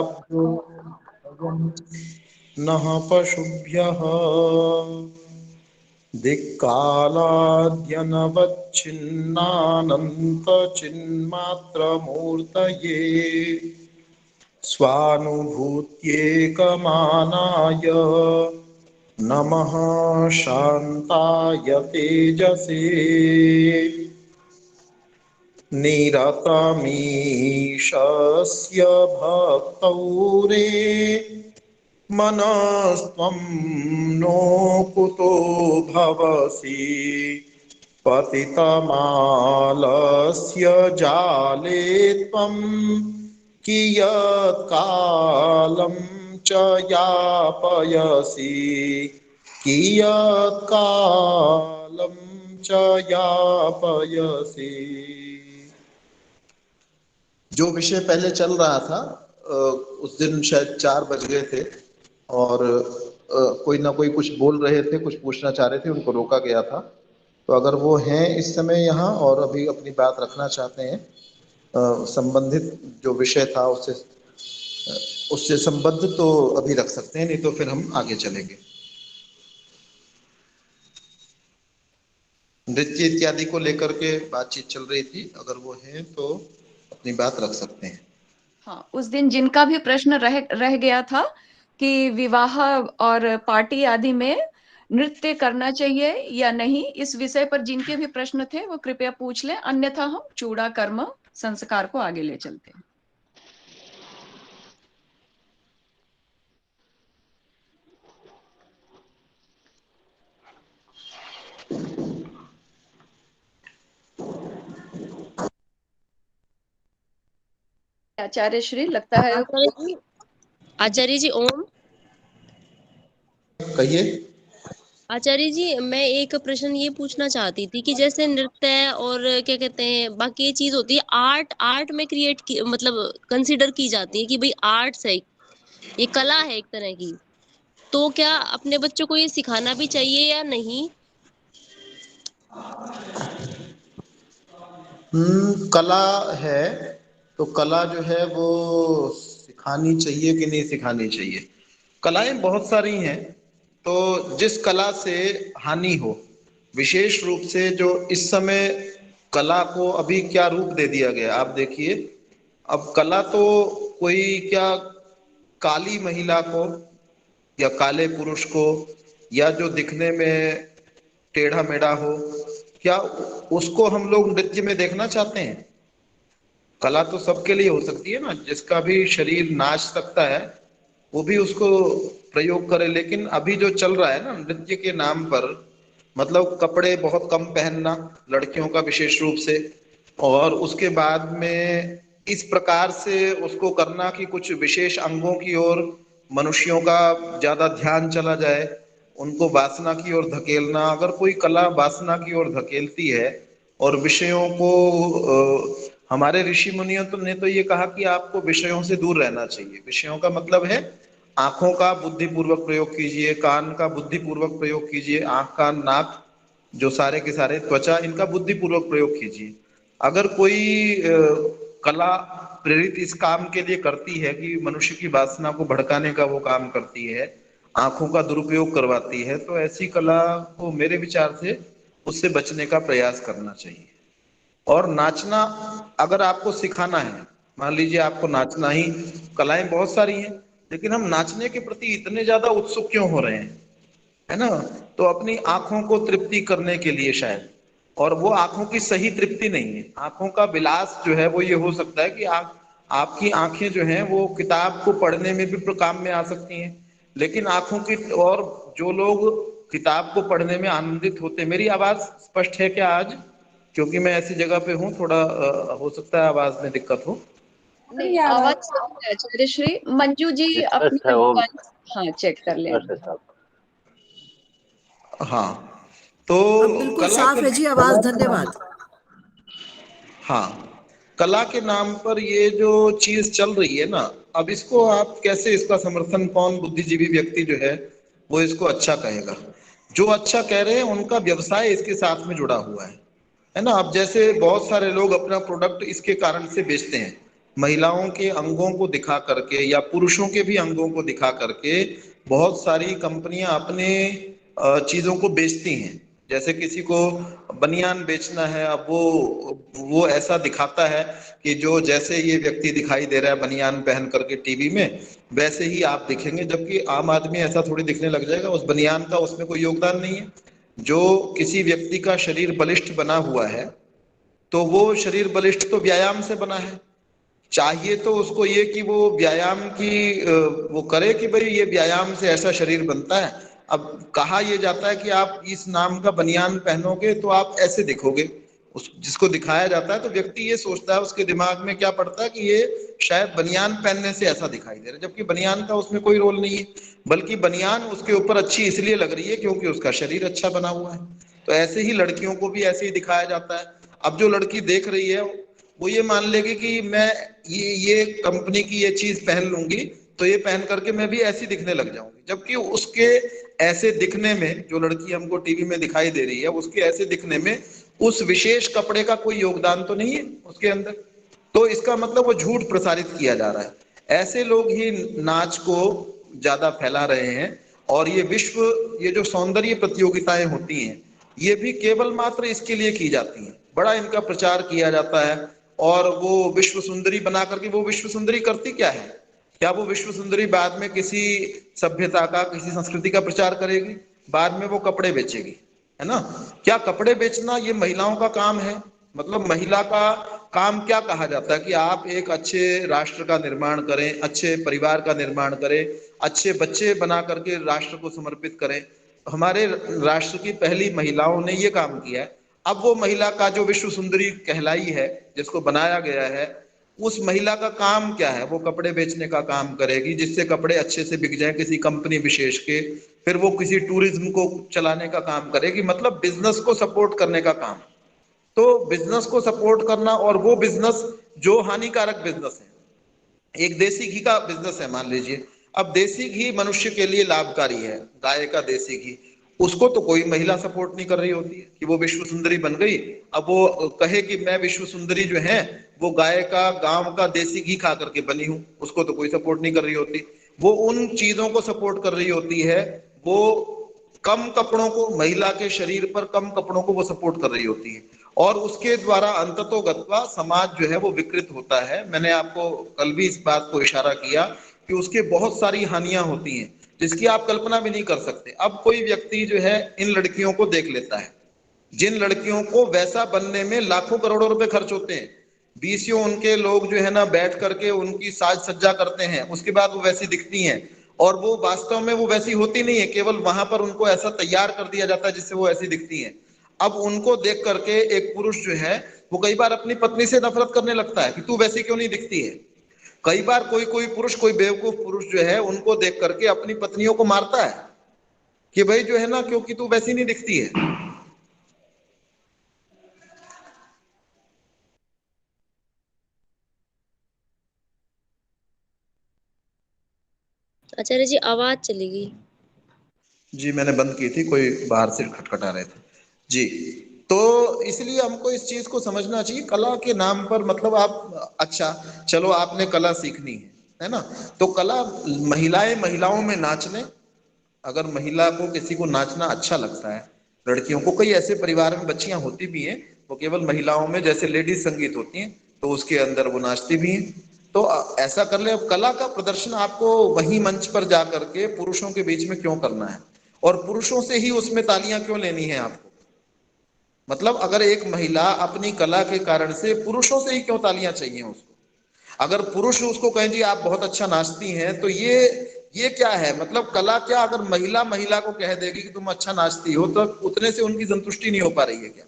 पशुभ्याभ्यो नः पशुभ्यः दिक्कालाद्यनवच्छिन्नानन्तचिन्मात्रमूर्तये स्वानुभूत्येकमानाय नमः शान्ताय तेजसे निरतमीशस्य भक्तौ रे मनस्त्वं नो कुतो भवसि पतितमालस्य जाले त्वं कियत्कालं च यापयसि कियत्कालं च यापयसि। जो विषय पहले चल रहा था उस दिन शायद 4 बज गए थे और कोई ना कोई कुछ बोल रहे थे, कुछ पूछना चाह रहे थे, उनको रोका गया था। तो अगर वो हैं इस समय यहाँ और अभी अपनी बात रखना चाहते हैं संबंधित जो विषय था उससे संबद्ध, तो अभी रख सकते हैं, नहीं तो फिर हम आगे चलेंगे। नृत्य इत्यादि को लेकर के बातचीत चल रही थी, अगर वो हैं तो अपनी बात रख सकते हैं। हाँ, उस दिन जिनका भी प्रश्न रह गया था कि विवाह और पार्टी आदि में नृत्य करना चाहिए या नहीं, इस विषय पर जिनके भी प्रश्न थे वो कृपया पूछ लें, अन्यथा हम चूड़ा कर्म संस्कार को आगे ले चलते हैं। आचार्य श्री, लगता है आचार्य जी ओम। कहिए। आचार्य जी, मैं एक प्रश्न ये पूछना चाहती थी कि जैसे नृत्य और क्या कहते हैं बाकी ये चीज होती है, आर्ट में क्रिएट की मतलब कंसीडर की जाती है कि भाई आर्ट्स है, ये कला है एक तरह की, तो क्या अपने बच्चों को ये सिखाना भी चाहिए या नहीं? कला है तो कला जो है वो सिखानी चाहिए कि नहीं सिखानी चाहिए। कलाएं बहुत सारी हैं, तो जिस कला से हानि हो, विशेष रूप से जो इस समय कला को अभी क्या रूप दे दिया गया आप देखिए। अब कला तो कोई क्या काली महिला को या काले पुरुष को या जो दिखने में टेढ़ा मेढ़ा हो, क्या उसको हम लोग नृत्य में देखना चाहते हैं? कला तो सबके लिए हो सकती है ना, जिसका भी शरीर नाच सकता है वो भी उसको प्रयोग करे। लेकिन अभी जो चल रहा है ना नृत्य के नाम पर, मतलब कपड़े बहुत कम पहनना लड़कियों का विशेष रूप से, और उसके बाद में इस प्रकार से उसको करना कि कुछ विशेष अंगों की ओर मनुष्यों का ज्यादा ध्यान चला जाए, उनको वासना की ओर धकेलना। अगर कोई कला वासना की ओर धकेलती है और विषयों को हमारे ऋषि मुनियों ने तो ये कहा कि आपको विषयों से दूर रहना चाहिए। विषयों का मतलब है आंखों का बुद्धिपूर्वक प्रयोग कीजिए, कान का बुद्धिपूर्वक प्रयोग कीजिए, आंख कान नाक जो सारे के सारे त्वचा, इनका बुद्धिपूर्वक प्रयोग कीजिए। अगर कोई कला प्रेरित इस काम के लिए करती है कि मनुष्य की वासना को भड़काने का वो काम करती है, आंखों का दुरुपयोग करवाती है, तो ऐसी कला को मेरे विचार से उससे बचने का प्रयास करना चाहिए। और नाचना अगर आपको सिखाना है, मान लीजिए आपको नाचना ही, कलाएं बहुत सारी हैं, लेकिन हम नाचने के प्रति इतने ज्यादा उत्सुक क्यों हो रहे हैं, है ना? तो अपनी आंखों को तृप्ति करने के लिए शायद, और वो आंखों की सही तृप्ति नहीं है। आंखों का विलास जो है वो ये हो सकता है कि आपकी आंखें जो हैं वो किताब को पढ़ने में भी काम में आ सकती हैं, लेकिन आंखों की, और जो लोग किताब को पढ़ने में आनंदित होते हैं। मेरी आवाज स्पष्ट है क्या आज? क्योंकि मैं ऐसी जगह पे हूँ, थोड़ा हो सकता है आवाज में दिक्कत हो। नहीं, आवाज सही है आचार्य श्री। मंजू जी अपनी आवाज हाँ चेक कर लें। हाँ, तो अब बिल्कुल साफ है जी आवाज, धन्यवाद। हाँ, कला के नाम पर ये जो चीज चल रही है ना, अब इसको आप कैसे, इसका समर्थन कौन बुद्धिजीवी व्यक्ति जो है वो इसको अच्छा कहेगा? जो अच्छा कह रहे हैं उनका व्यवसाय इसके साथ में जुड़ा हुआ है ना। अब जैसे बहुत सारे लोग अपना प्रोडक्ट इसके कारण से बेचते हैं, महिलाओं के अंगों को दिखा करके या पुरुषों के भी अंगों को दिखा करके बहुत सारी कंपनियां अपने चीजों को बेचती हैं। जैसे किसी को बनियान बेचना है, अब वो ऐसा दिखाता है कि जो जैसे ये व्यक्ति दिखाई दे रहा है बनियान पहन करके टीवी में, वैसे ही आप दिखेंगे, जबकि आम आदमी ऐसा थोड़ी दिखने लग जाएगा। उस बनियान का उसमें कोई योगदान नहीं है। जो किसी व्यक्ति का शरीर बलिष्ठ बना हुआ है तो वो शरीर बलिष्ठ तो व्यायाम से बना है। चाहिए तो उसको ये कि वो व्यायाम की वो करे कि भाई ये व्यायाम से ऐसा शरीर बनता है। अब कहा यह जाता है कि आप इस नाम का बनियान पहनोगे तो आप ऐसे दिखोगे। उस जिसको दिखाया जाता है तो व्यक्ति ये सोचता है, उसके दिमाग में क्या पड़ता है कि ये शायद बनियान पहनने से ऐसा दिखाई दे रहा है, जबकि बनियान का उसमें कोई रोल नहीं है, बल्कि बनियान उसके ऊपर अच्छी इसलिए लग रही है क्योंकि उसका शरीर अच्छा बना हुआ है। तो ऐसे ही लड़कियों को भी ऐसे ही दिखाया जाता है। अब जो लड़की देख रही है वो ये मान लेगी कि मैं ये कंपनी की ये चीज पहन लूंगी तो ये पहन करके मैं भी ऐसी दिखने लग जाऊंगी, जबकि उसके ऐसे दिखने में, जो लड़की हमको टीवी में दिखाई दे रही है, उसके ऐसे दिखने में उस विशेष कपड़े का कोई योगदान तो नहीं है उसके अंदर। तो इसका मतलब वो झूठ प्रसारित किया जा रहा है। ऐसे लोग ही नाच को ज्यादा फैला रहे हैं। और ये जो सौंदर्य प्रतियोगिताएं होती हैं, ये भी केवल मात्र इसके लिए की जाती हैं, बड़ा इनका प्रचार किया जाता है। और वो विश्व सुंदरी बना करके, वो विश्व सुंदरी करती क्या है? क्या वो विश्व सुंदरी बाद में किसी सभ्यता का, किसी संस्कृति का प्रचार करेगी? बाद में वो कपड़े बेचेगी, है ना। क्या कपड़े बेचना ये महिलाओं का काम है? मतलब महिला का काम क्या कहा जाता है कि आप एक अच्छे राष्ट्र का निर्माण करें, अच्छे परिवार का निर्माण करें, अच्छे बच्चे बना करके राष्ट्र को समर्पित करें। हमारे राष्ट्र की पहली महिलाओं ने ये काम किया है। अब वो महिला का जो विश्व सुंदरी कहलाई है, जिसको बनाया गया है, उस महिला का काम क्या है? वो कपड़े बेचने का काम करेगी, जिससे कपड़े अच्छे से बिक जाएं किसी कंपनी विशेष के। फिर वो किसी टूरिज्म को चलाने का काम करेगी, मतलब बिजनेस को सपोर्ट करने का काम। तो बिजनेस को सपोर्ट करना, और वो बिजनेस जो हानिकारक बिजनेस है, एक देसी घी का बिजनेस है मान लीजिए। अब देसी घी मनुष्य के लिए लाभकारी है, गाय का देसी घी, उसको तो कोई महिला सपोर्ट नहीं कर रही होती है कि वो विश्व सुंदरी बन गई। अब वो कहे कि मैं विश्व सुंदरी जो है वो गाय का, गांव का देसी घी खा करके बनी हूं, उसको तो कोई सपोर्ट नहीं कर रही होती। वो उन चीजों को सपोर्ट कर रही होती है, वो कम कपड़ों को, महिला के शरीर पर कम कपड़ों को वो सपोर्ट कर रही होती है। और उसके द्वारा अंततोगत्वा समाज जो है वो विकृत होता है। मैंने आपको कल भी इस बात को इशारा किया कि उसके बहुत सारी हानियां होती हैं जिसकी आप कल्पना भी नहीं कर सकते। अब कोई व्यक्ति जो है इन लड़कियों को देख लेता है, जिन लड़कियों को वैसा बनने में लाखों करोड़ों रुपए खर्च होते हैं, बीसियों उनके लोग जो है ना बैठ करके उनकी साज सज्जा करते हैं, उसके बाद वो वैसी दिखती हैं, और वो वास्तव में वो वैसी होती नहीं है, केवल वहां पर उनको ऐसा तैयार कर दिया जाता है जिससे वो ऐसी दिखती हैं। अब उनको देख करके एक पुरुष जो है वो कई बार अपनी पत्नी से नफरत करने लगता है कि तू वैसी क्यों नहीं दिखती है। कई बार कोई कोई पुरुष, कोई बेवकूफ पुरुष जो है उनको देख करके अपनी पत्नियों को मारता है कि भाई जो है ना, क्योंकि तू वैसी नहीं दिखती है। आचार्य जी आवाज चली गई। जी मैंने बंद की थी, कोई बाहर से खटखटा रहे थे। जी, तो इसलिए हमको इस चीज को समझना चाहिए। कला के नाम पर मतलब आप, अच्छा चलो आपने कला सीखनी है ना, तो कला, महिलाओं में नाचने, अगर महिला को, किसी को नाचना अच्छा लगता है, लड़कियों को, कई ऐसे परिवार में बच्चियां होती भी हैं वो केवल महिलाओं में, जैसे लेडीज संगीत होती हैं तो उसके अंदर वो नाचती भी हैं। तो ऐसा कर ले। अब कला का प्रदर्शन आपको वही मंच पर जा करके पुरुषों के बीच में क्यों करना है, और पुरुषों से ही उसमें तालियां क्यों लेनी है आपको? मतलब अगर एक महिला अपनी कला के कारण से, पुरुषों से ही क्यों तालियां चाहिए उसको? अगर पुरुष उसको कहें जी आप बहुत अच्छा नाचती हैं, तो ये क्या है? मतलब कला क्या, अगर महिला महिला को कह देगी कि तुम अच्छा नाचती हो, तो उतने से उनकी संतुष्टि नहीं हो पा रही है क्या?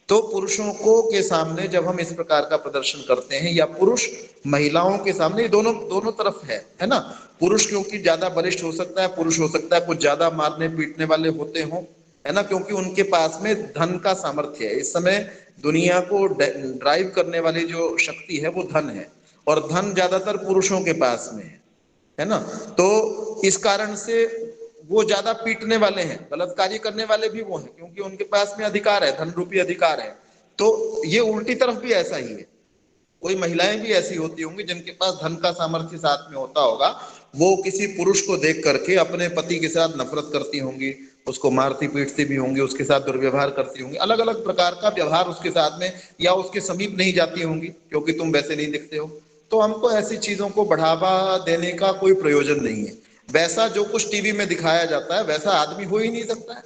तो पुरुषों को के सामने जब हम इस प्रकार का प्रदर्शन करते हैं, या पुरुष महिलाओं के सामने, ये दोनों दोनों तरफ है ना। पुरुष क्योंकि ज्यादा बलिष्ठ हो सकता है, पुरुष हो सकता है कुछ ज्यादा मारने पीटने वाले होते हों, है ना, क्योंकि उनके पास में धन का सामर्थ्य है। इस समय दुनिया को ड्राइव करने वाली जो शक्ति है वो धन है, और धन ज्यादातर पुरुषों के पास में है ना। तो इस कारण से वो ज्यादा पीटने वाले हैं, बलात्कारी करने वाले भी वो हैं, क्योंकि उनके पास में अधिकार है, धन रूपी अधिकार है। तो ये उल्टी तरफ भी ऐसा ही है। कोई महिलाएं भी ऐसी होती होंगी जिनके पास धन का सामर्थ्य साथ में होता होगा, वो किसी पुरुष को देख करके अपने पति के साथ नफरत करती होंगी, उसको मारती पीटती भी होंगी, उसके साथ दुर्व्यवहार करती होंगी, अलग अलग प्रकार का व्यवहार उसके साथ में, या उसके समीप नहीं जाती होंगी क्योंकि तुम वैसे नहीं दिखते हो। तो हमको ऐसी चीजों को बढ़ावा देने का कोई प्रयोजन नहीं है। वैसा जो कुछ टीवी में दिखाया जाता है वैसा आदमी हो ही नहीं सकता है,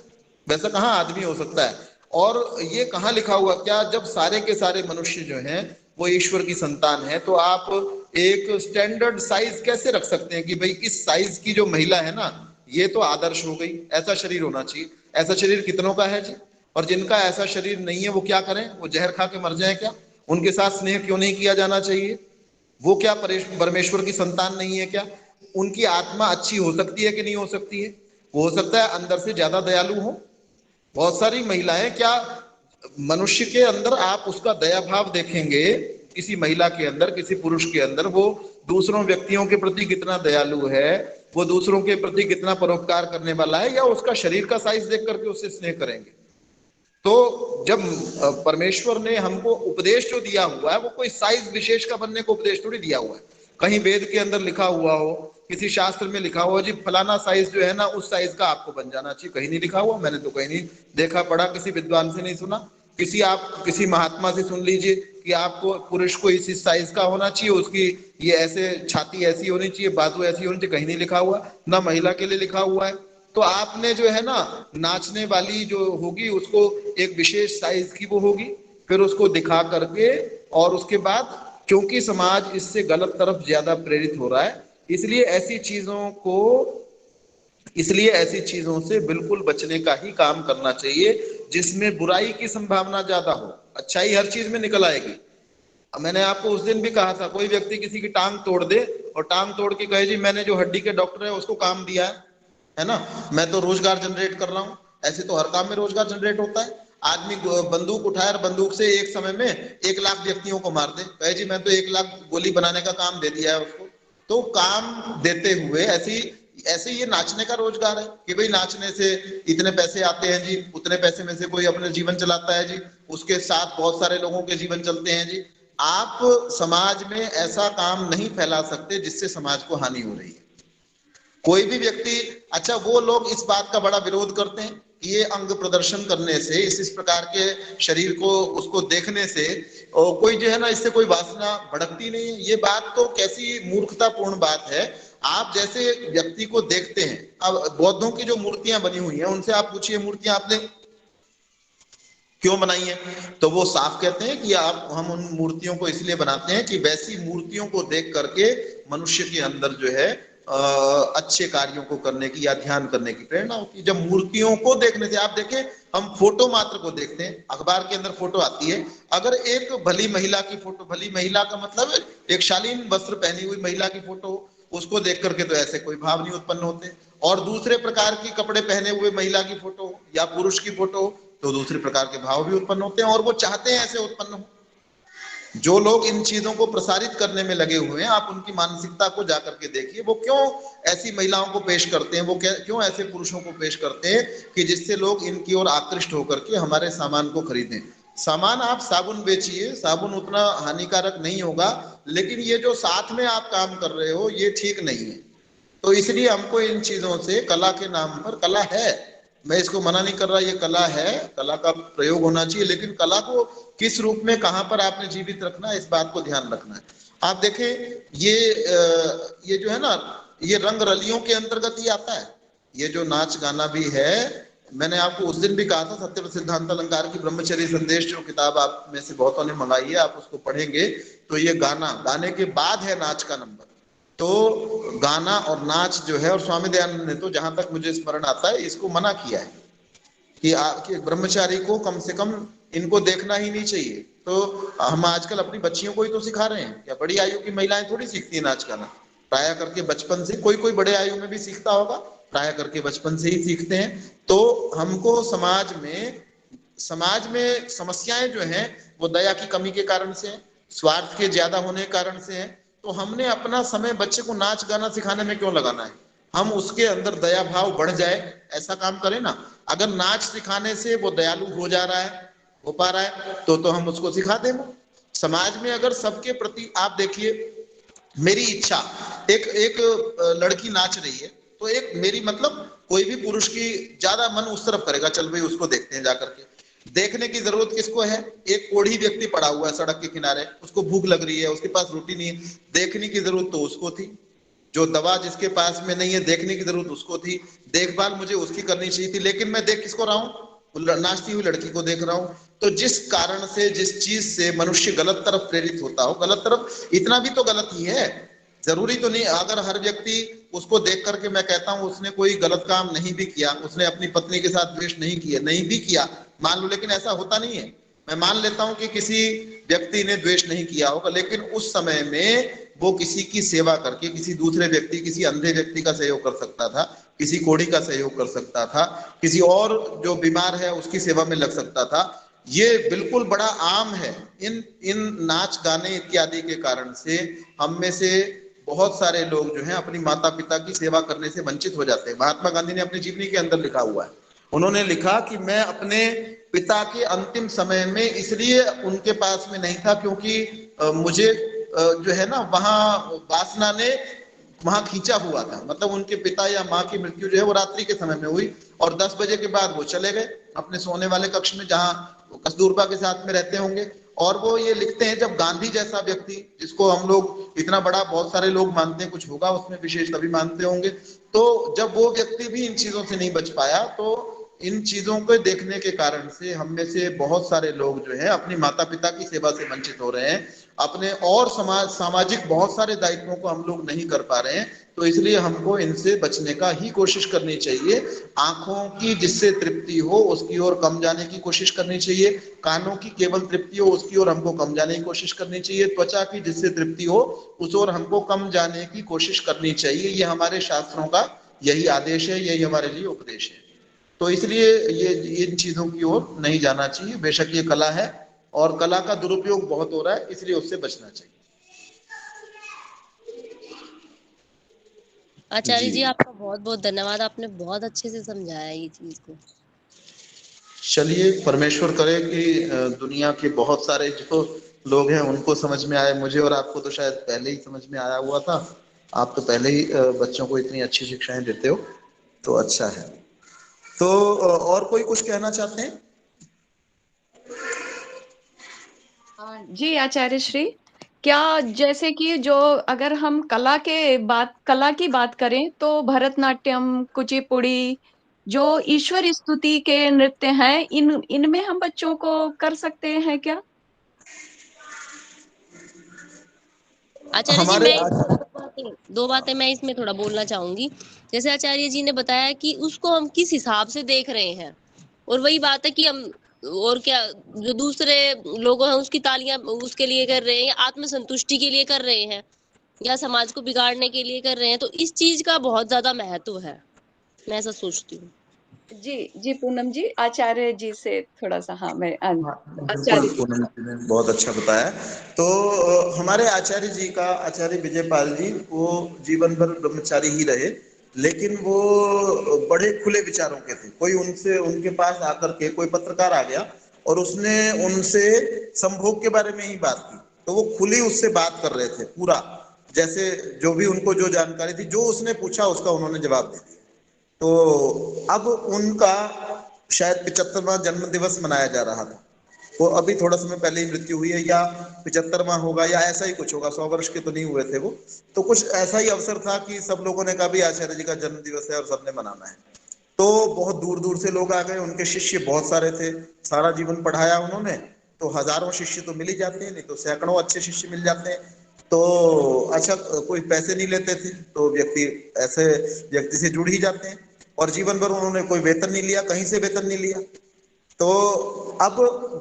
वैसा कहाँ आदमी हो सकता है। और ये कहाँ लिखा हुआ, क्या जब सारे के सारे मनुष्य जो हैं वो ईश्वर की संतान है, तो आप एक स्टैंडर्ड साइज कैसे रख सकते हैं कि भाई इस साइज की जो महिला है ना ये तो आदर्श हो गई, ऐसा शरीर होना चाहिए। ऐसा शरीर कितनों का है जी? और जिनका ऐसा शरीर नहीं है वो क्या करें? वो जहर खा के मर जाए क्या? उनके साथ स्नेह क्यों नहीं किया जाना चाहिए? वो क्या परमेश्वर की संतान नहीं है क्या? उनकी आत्मा अच्छी हो सकती है कि नहीं हो सकती है? हो सकता है अंदर से ज्यादा दयालु हो। बहुत सारी महिलाएं, क्या मनुष्य के अंदर आप उसका दया भाव देखेंगे, किसी महिला के अंदर, किसी पुरुष के अंदर, वो दूसरों व्यक्तियों के प्रति कितना दयालु है, वो दूसरों के प्रति कितना परोपकार करने वाला है, या उसका शरीर का साइज देख करके उससे स्नेह करेंगे? तो जब परमेश्वर ने हमको उपदेश जो दिया हुआ है वो कोई साइज विशेष का बनने को उपदेश थोड़ी दिया हुआ है। कहीं वेद के अंदर लिखा हुआ हो, किसी शास्त्र में लिखा हुआ जी फलाना साइज जो है ना उस साइज का आपको बन जाना चाहिए, कहीं नहीं लिखा हुआ। मैंने तो कहीं नहीं देखा पढ़ा, किसी विद्वान से नहीं सुना। आप किसी महात्मा से सुन लीजिए कि आपको पुरुष को इस साइज का होना चाहिए, उसकी ये ऐसे छाती ऐसी होनी चाहिए, बाजू ऐसी होनी चाहिए, कहीं नहीं लिखा हुआ। ना महिला के लिए लिखा हुआ है। तो आपने जो है ना नाचने वाली जो होगी उसको एक विशेष साइज की वो होगी, फिर उसको दिखा करके, और उसके बाद क्योंकि समाज इससे गलत तरफ ज्यादा प्रेरित हो रहा है, इसलिए ऐसी चीजों से बिल्कुल बचने का ही काम करना चाहिए जिसमें बुराई की संभावना ज्यादा हो। अच्छाई हर चीज में निकल आएगी। मैंने आपको उस दिन भी कहा था, कोई व्यक्ति किसी की टांग तोड़ दे और टांग तोड़ के कहे जी मैंने जो हड्डी के डॉक्टर है उसको काम दिया है ना, मैं तो रोजगार जनरेट कर रहा हूं। ऐसे तो हर काम में रोजगार जनरेट होता है। आदमी बंदूक उठाए और बंदूक से एक समय में 1 लाख व्यक्तियों को मार दे, कहे जी मैं तो 1 लाख गोली बनाने का काम दे दिया है उसको। तो काम देते हुए ऐसे ये नाचने का रोजगार है कि भाई नाचने से इतने पैसे आते हैं जी, उतने पैसे में से कोई अपने जीवन चलाता है जी, उसके साथ बहुत सारे लोगों के जीवन चलते हैं जी। आप समाज में ऐसा काम नहीं फैला सकते जिससे समाज को हानि हो रही है। कोई भी व्यक्ति, अच्छा वो लोग इस बात का बड़ा विरोध करते हैं कि ये अंग प्रदर्शन करने से, इस प्रकार के शरीर को उसको देखने से कोई जो है ना इससे कोई वासना भड़कती नहीं है। ये बात तो कैसी मूर्खतापूर्ण बात है। आप जैसे व्यक्ति को देखते हैं, अब बौद्धों की जो मूर्तियां बनी हुई हैं उनसे आप पूछिए मूर्तियां आपने क्यों बनाई है, तो वो साफ कहते हैं कि हम उन मूर्तियों को इसलिए बनाते हैं कि वैसी मूर्तियों को देख करके मनुष्य के अंदर जो है अच्छे कार्यों को करने की या ध्यान करने की प्रेरणा होती है। जब मूर्तियों को देखने से, आप देखें हम फोटो मात्र को देखते हैं, अखबार के अंदर फोटो आती है, अगर एक भली महिला की फोटो, भली महिला का मतलब एक शालीन वस्त्र पहनी हुई महिला की फोटो, उसको देख करके तो ऐसे कोई भाव नहीं उत्पन्न होते। और दूसरे प्रकार की कपड़े पहने हुए महिला की फोटो या पुरुष की फोटो, तो दूसरे प्रकार के भाव भी उत्पन्न होते हैं, और वो चाहते हैं ऐसे उत्पन्न हो। जो लोग इन चीजों को प्रसारित करने में लगे हुए हैं, आप उनकी मानसिकता को जाकर के देखिए, वो क्यों ऐसी महिलाओं को पेश करते हैं, वो क्यों ऐसे पुरुषों को पेश करते हैं कि जिससे लोग इनकी ओर आकृष्ट होकर के हमारे सामान को खरीदें। सामान आप साबुन बेचिए, साबुन उतना हानिकारक नहीं होगा, लेकिन ये जो साथ में आप काम कर रहे हो ये ठीक नहीं है। तो इसलिए हमको इन चीजों से, कला के नाम पर, कला है, मैं इसको मना नहीं कर रहा, ये कला है, कला का प्रयोग होना चाहिए, लेकिन कला को किस रूप में कहां पर आपने जीवित रखना है इस बात को ध्यान रखना है। आप देखें ये जो है ना, ये रंग रलियों के अंतर्गत ही आता है। ये जो नाच गाना भी है, मैंने आपको उस दिन भी कहा था, सत्य सिद्धांत अलंकार की ब्रह्मचर्य संदेश जो किताब आप में से बहुतों ने मंगाई है, आप उसको पढ़ेंगे तो ये गाने के बाद है नाच का नंबर। तो गाना और नाच जो है, और स्वामी दयानंद ने तो जहां तक मुझे स्मरण आता है इसको मना किया है कि ब्रह्मचारी को कम से कम इनको देखना ही नहीं चाहिए। तो हम आजकल अपनी बच्चियों को ही तो सिखा रहे हैं, या बड़ी आयु की महिलाएं थोड़ी सीखती है नाच गाना, प्राय करके बचपन से, कोई बड़े आयु में भी सीखता होगा, प्राय करके बचपन से ही सीखते हैं। तो हमको समाज में समस्याएं जो हैं वो दया की कमी के कारण से, स्वार्थ के ज्यादा होने के कारण से है। तो हमने अपना समय बच्चे को नाच गाना सिखाने में क्यों लगाना है? हम उसके अंदर दया भाव बढ़ जाए ऐसा काम करें ना। अगर नाच सिखाने से वो दयालु हो जा रहा है, हो पा रहा है, तो हम उसको सिखा दें। समाज में अगर सबके प्रति आप देखिए, मेरी इच्छा, एक लड़की नाच रही है तो एक मेरी मतलब कोई भी पुरुष की ज्यादा मन उस तरफ करेगा, चल भाई उसको देखते हैं जाकर के। देखने की जरूरत किसको है? एक कोढ़ी व्यक्ति पड़ा हुआ है सड़क के किनारे, उसको भूख लग रही है, उसके पास रोटी नहीं है, देखने की जरूरत तो उसको थी। जो दवा जिसके पास में नहीं है, देखने की जरूरत उसको थी, देखभाल मुझे उसकी करनी चाहिए थी, लेकिन मैं देख किसको रहा हूँ? नाचती हुई लड़की को देख रहा हूं। तो जिस कारण से, जिस चीज से मनुष्य गलत तरफ प्रेरित होता हो, गलत तरफ, इतना भी तो गलत ही है, जरूरी तो नहीं अगर हर व्यक्ति उसको देख करके, मैं कहता हूं उसने कोई गलत काम नहीं भी किया, उसने अपनी पत्नी के साथ द्वेष नहीं किया, नहीं भी किया मान लो, लेकिन ऐसा होता नहीं है। मैं मान लेता हूं कि किसी व्यक्ति ने द्वेष नहीं किया होगा, लेकिन उस समय में वो किसी की सेवा करके, किसी दूसरे व्यक्ति, किसी अंधे व्यक्ति का सहयोग कर सकता था, किसी कोढ़ी का सहयोग कर सकता था, किसी और जो बीमार है उसकी सेवा में लग सकता था। ये बिल्कुल बड़ा आम है। इन नाच गाने इत्यादि के कारण से हम में से बहुत सारे लोग जो हैं अपनी माता पिता की सेवा करने से वंचित हो जाते हैं। महात्मा गांधी ने अपनी जीवनी के अंदर लिखा हुआ है, उन्होंने लिखा कि मैं अपने पिता के अंतिम समय में इसलिए उनके पास में नहीं था क्योंकि मुझे जो है ना वहां वासना ने वहां खींचा हुआ था। मतलब उनके पिता या माँ की मृत्यु जो है वो रात्रि के समय में हुई और 10 बजे के बाद वो चले गए अपने सोने वाले कक्ष में, जहां कस्तूरबा के साथ में रहते होंगे। और वो ये लिखते हैं, जब गांधी जैसा व्यक्ति, जिसको हम लोग इतना बड़ा बहुत सारे लोग मानते हैं, कुछ होगा उसमें विशेष तभी मानते होंगे, तो जब वो व्यक्ति भी इन चीजों से नहीं बच पाया, तो इन चीजों को देखने के कारण से हम में से बहुत सारे लोग जो है अपनी माता पिता की सेवा से वंचित हो रहे हैं, अपने और सामाजिक बहुत सारे दायित्वों को हम लोग नहीं कर पा रहे हैं। तो इसलिए हमको इनसे बचने का ही कोशिश करनी चाहिए। आंखों की जिससे तृप्ति हो उसकी ओर कम जाने की कोशिश करनी चाहिए, कानों की केवल तृप्ति हो उसकी ओर हमको कम जाने की कोशिश करनी चाहिए, त्वचा की जिससे तृप्ति हो उस ओर हमको कम जाने की कोशिश करनी चाहिए। ये हमारे शास्त्रों का यही आदेश है, यही हमारे लिए उपदेश है। तो इसलिए ये इन चीजों की ओर नहीं जाना चाहिए। बेशक ये कला है और कला का दुरुपयोग बहुत हो रहा है, इसलिए उससे बचना चाहिए। आचार्य जी आपका बहुत बहुत धन्यवाद, आपने बहुत अच्छे से समझाया ये चीज को। चलिए परमेश्वर करे कि दुनिया के बहुत सारे जो लोग हैं उनको समझ में आए। मुझे और आपको तो शायद पहले ही समझ में आया हुआ था, आप तो पहले ही बच्चों को इतनी अच्छी शिक्षाएं देते हो, तो अच्छा है। तो और कोई कुछ कहना चाहते हैं? जी आचार्य श्री, क्या जैसे कि जो अगर हम कला की बात करें तो भरतनाट्यम, कुचिपुड़ी, जो ईश्वर स्तुति के नृत्य हैं, इनमें हम बच्चों को कर सकते हैं क्या? आचार्य जी हमारे मैं दो बातें मैं इसमें थोड़ा बोलना चाहूंगी। जैसे आचार्य जी ने बताया कि उसको हम किस हिसाब से देख रहे हैं, और वही बात है कि हम और क्या जो दूसरे लोग हैं उसकी तालियां उसके लिए कर रहे हैं, या आत्मसंतुष्टि के लिए कर रहे हैं, या समाज को बिगाड़ने के लिए कर रहे हैं, तो इस चीज का बहुत ज्यादा महत्व है, मैं ऐसा सोचती हूँ। जी जी पूनम जी, आचार्य जी से थोड़ा सा, हाँ मैं बिल्कुल आचार्य जी। पूनम जी ने बहुत अच्छा बताया। तो हमारे आचार्य जी का, आचार्य विजयपाल जी, वो जीवन भर ब्रह्मचारी ही रहे, लेकिन वो बड़े खुले विचारों के थे। कोई उनसे उनके पास आकर के कोई पत्रकार आ गया और उसने उनसे संभोग के बारे में ही बात की, तो वो खुली उससे बात कर रहे थे पूरा, जैसे जो भी उनको जो जानकारी थी, जो उसने पूछा उसका उन्होंने जवाब दे दिया। तो अब उनका शायद 75वां जन्म दिवस मनाया जा रहा था, वो अभी थोड़ा समय पहले ही मृत्यु हुई है, या 75वां होगा या ऐसा ही कुछ होगा, 100 वर्ष के तो नहीं हुए थे वो। तो कुछ ऐसा ही अवसर था कि सब लोगों ने कहा भी आचार्य जी का जन्म दिवस है और सबने मनाना है। तो बहुत दूर दूर से लोग आ गए, उनके शिष्य बहुत सारे थे, सारा जीवन पढ़ाया उन्होंने, तो हजारों शिष्य तो मिल ही जाते हैं, नहीं तो सैकड़ों अच्छे शिष्य मिल जाते हैं। तो अच्छा, कोई पैसे नहीं लेते थे, तो व्यक्ति ऐसे व्यक्ति से जुड़ ही जाते हैं। और जीवन भर उन्होंने कोई वेतन नहीं लिया, कहीं से वेतन नहीं लिया। तो अब